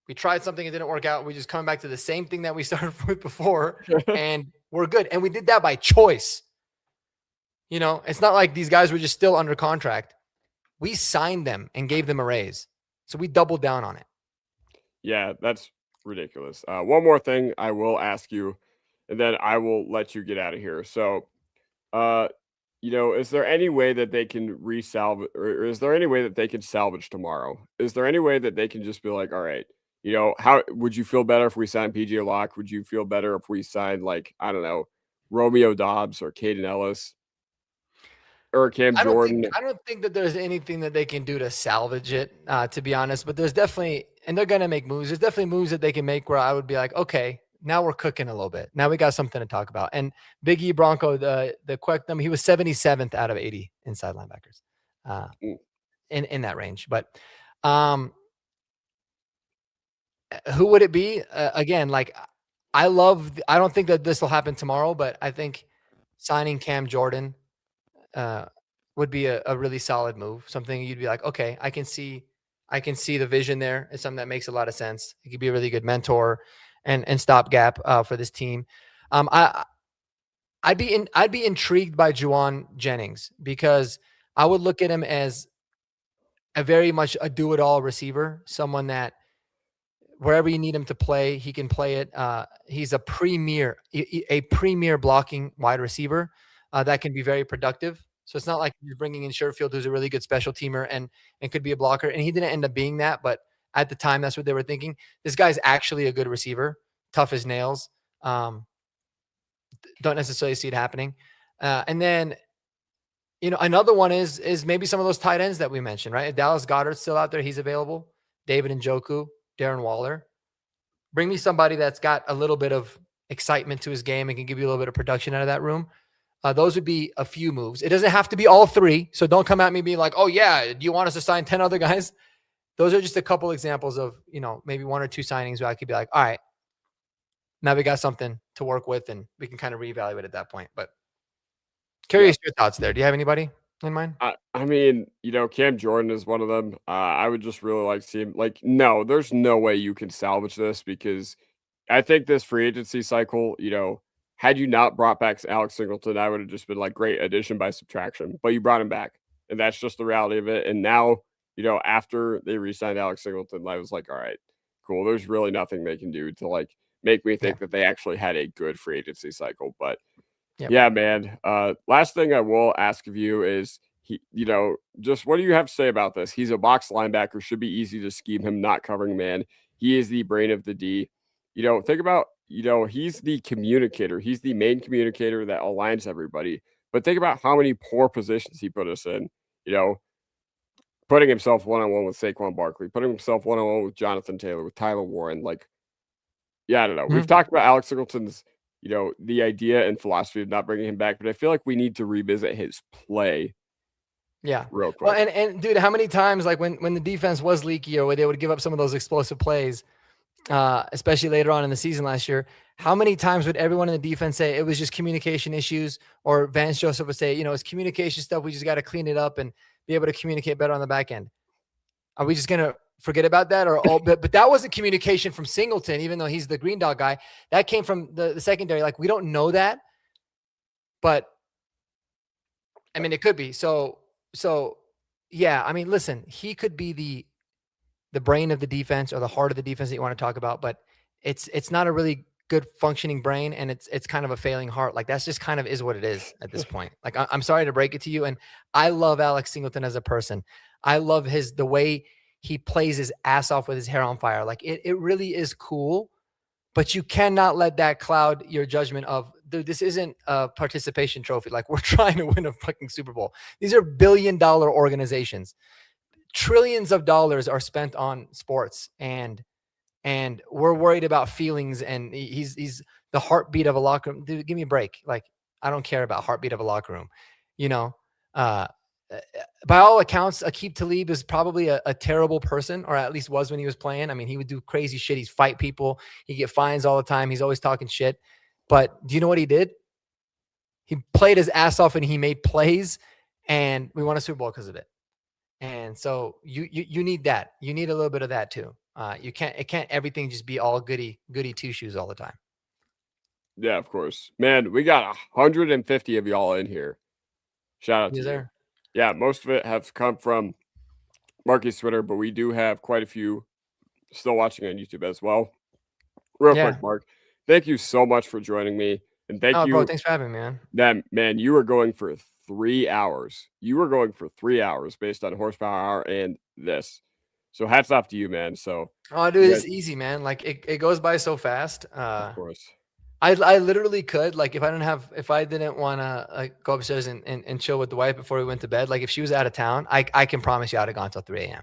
We tried something, it didn't work out. We just come back to the same thing that we started with before, and we're good. And we did that by choice. It's not like these guys were just still under contract. We signed them and gave them a raise. So we doubled down on it. Yeah, that's ridiculous. One more thing I will ask you, and then I will let you get out of here. So, uh, is there any way that they can resalvage, or is there any way that they can salvage tomorrow? Is there any way that they can just be like, all right, how would you feel better if we signed PJ Locke? Would you feel better if we signed, like, I don't know, Romeo Dobbs or Caden Ellis or Cam I don't think Jordan? I don't think that there's anything that they can do to salvage it, to be honest. But there's definitely, and they're gonna make moves. There's definitely moves that they can make where I would be like, okay, now we're cooking a little bit. Now we got something to talk about. And Big E Bronco, the quick number, he was 77th out of 80 inside linebackers, uh, Mm, in that range. But um, who would it be? Again, like I don't think that this will happen tomorrow, but I think signing Cam Jordan uh, would be a really solid move. Something you'd be like, okay, I can see the vision there. It's something that makes a lot of sense. He could be a really good mentor and stopgap for this team. I'd be intrigued by Juwan Jennings because I would look at him as a very much a do it all receiver, someone that wherever you need him to play, he can play it. He's a premier blocking wide receiver that can be very productive. So it's not like you're bringing in Sherfield, who's a really good special teamer and could be a blocker. And he didn't end up being that, but at the time, that's what they were thinking. This guy's actually a good receiver, tough as nails. Um, don't necessarily see it happening. And then another one is maybe some of those tight ends that we mentioned, right? If Dallas Goddard's still out there, he's available. David Njoku, Darren Waller. Bring me somebody that's got a little bit of excitement to his game and can give you a little bit of production out of that room. Those would be a few moves. It doesn't have to be all three. So don't come at me being like, oh, yeah, do you want us to sign 10 other guys? Those are just a couple examples of, maybe one or two signings where I could be like, all right, now we got something to work with and we can kind of reevaluate at that point. But yeah. curious your thoughts there. Do you have anybody in mind? I mean, Cam Jordan is one of them. I would just really like to see him. Like, no, there's no way you can salvage this because I think this free agency cycle, had you not brought back Alex Singleton, I would have just been like, great addition by subtraction. But you brought him back, and that's just the reality of it. And now, after they re-signed Alex Singleton, I was like, all right, cool. There's really nothing they can do to like make me Yeah. think that they actually had a good free agency cycle. But Yep. yeah, man. Last thing I will ask of you is just what do you have to say about this? He's a box linebacker, should be easy to scheme him not covering man. He is the brain of the D. Think about, he's the communicator. He's the main communicator that aligns everybody. But think about how many poor positions he put us in, you know, putting himself one on one with Saquon Barkley, putting himself one on one with Jonathan Taylor, with Tyler Warren. Like, yeah, I don't know. We've Mhm. talked about Alex Singleton's the idea and philosophy of not bringing him back, but I feel like we need to revisit his play. Yeah. Real Well, quick. and dude, how many times, like when the defense was leaky or where they would give up some of those explosive plays, especially later on in the season last year, how many times would everyone in the defense say it was just communication issues, or Vance Joseph would say, it's communication stuff. We just got to clean it up and be able to communicate better on the back end. Are we just going to forget about that? But that wasn't communication from Singleton, even though he's the green dog guy. That came from the secondary. Like, we don't know that, but I mean, it could be. So yeah, I mean, listen, he could be the brain of the defense or the heart of the defense that you want to talk about, but it's not a really good functioning brain, and it's kind of a failing heart. Like, that's just kind of is what it is at this point. Like, I'm sorry to break it to you, and I love Alex Singleton as a person. I love the way he plays his ass off with his hair on fire. Like, it really is cool, but you cannot let that cloud your judgment of, dude, this isn't a participation trophy. Like, we're trying to win a fucking Super Bowl. These are billion-dollar organizations. Trillions of dollars are spent on sports, and we're worried about feelings, and he's the heartbeat of a locker room. Dude, give me a break. Like, I don't care about heartbeat of a locker room. By all accounts, Aqib Talib is probably a terrible person, or at least was when he was playing. I mean, he would do crazy shit. He'd fight people. He'd get fines all the time. He's always talking shit. But do you know what he did? He played his ass off and he made plays, and we won a Super Bowl because of it. And so you need that. You need a little bit of that too. It can't everything just be all goody two shoes all the time. Yeah, of course. Man, we got 150 of y'all in here. Shout out to you. Yeah, most of it have come from Marky's Twitter, but we do have quite a few still watching on YouTube as well. Real quick, Mark, thank you so much for joining me. And thank you. Bro, thanks for having me, man. Man, you were going for 3 hours. You were going for 3 hours based on horsepower hour and this. So hats off to you, man. So, dude, it's easy, man. Like, it goes by so fast. Of course. I literally could, like, if I didn't want to go upstairs and chill with the wife before we went to bed, like, if she was out of town, I can promise you I'd have gone till 3 a.m.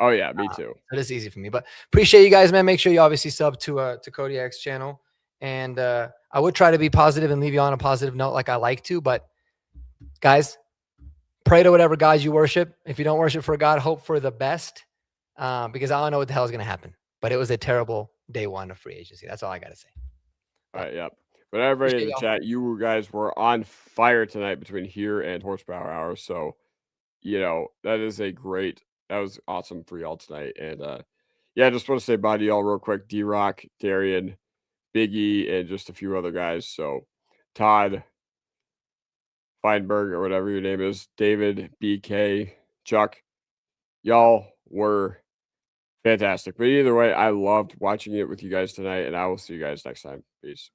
Oh yeah, me too. It is easy for me, but appreciate you guys, man. Make sure you obviously sub to Kodiak's channel, and I would try to be positive and leave you on a positive note, like I like to. But guys, pray to whatever God you worship. If you don't worship for God, hope for the best, because I don't know what the hell is going to happen. But it was a terrible day one of free agency. That's all I got to say. All right, yep. But everybody in the chat, you guys were on fire tonight between here and horsepower hour. So, that was awesome for y'all tonight. And I just want to say bye to y'all real quick. D-Rock, Darian, Biggie, and just a few other guys. So, Todd Feinberg, or whatever your name is, David, BK, Chuck, y'all were fantastic. But either way, I loved watching it with you guys tonight, and I will see you guys next time. Peace.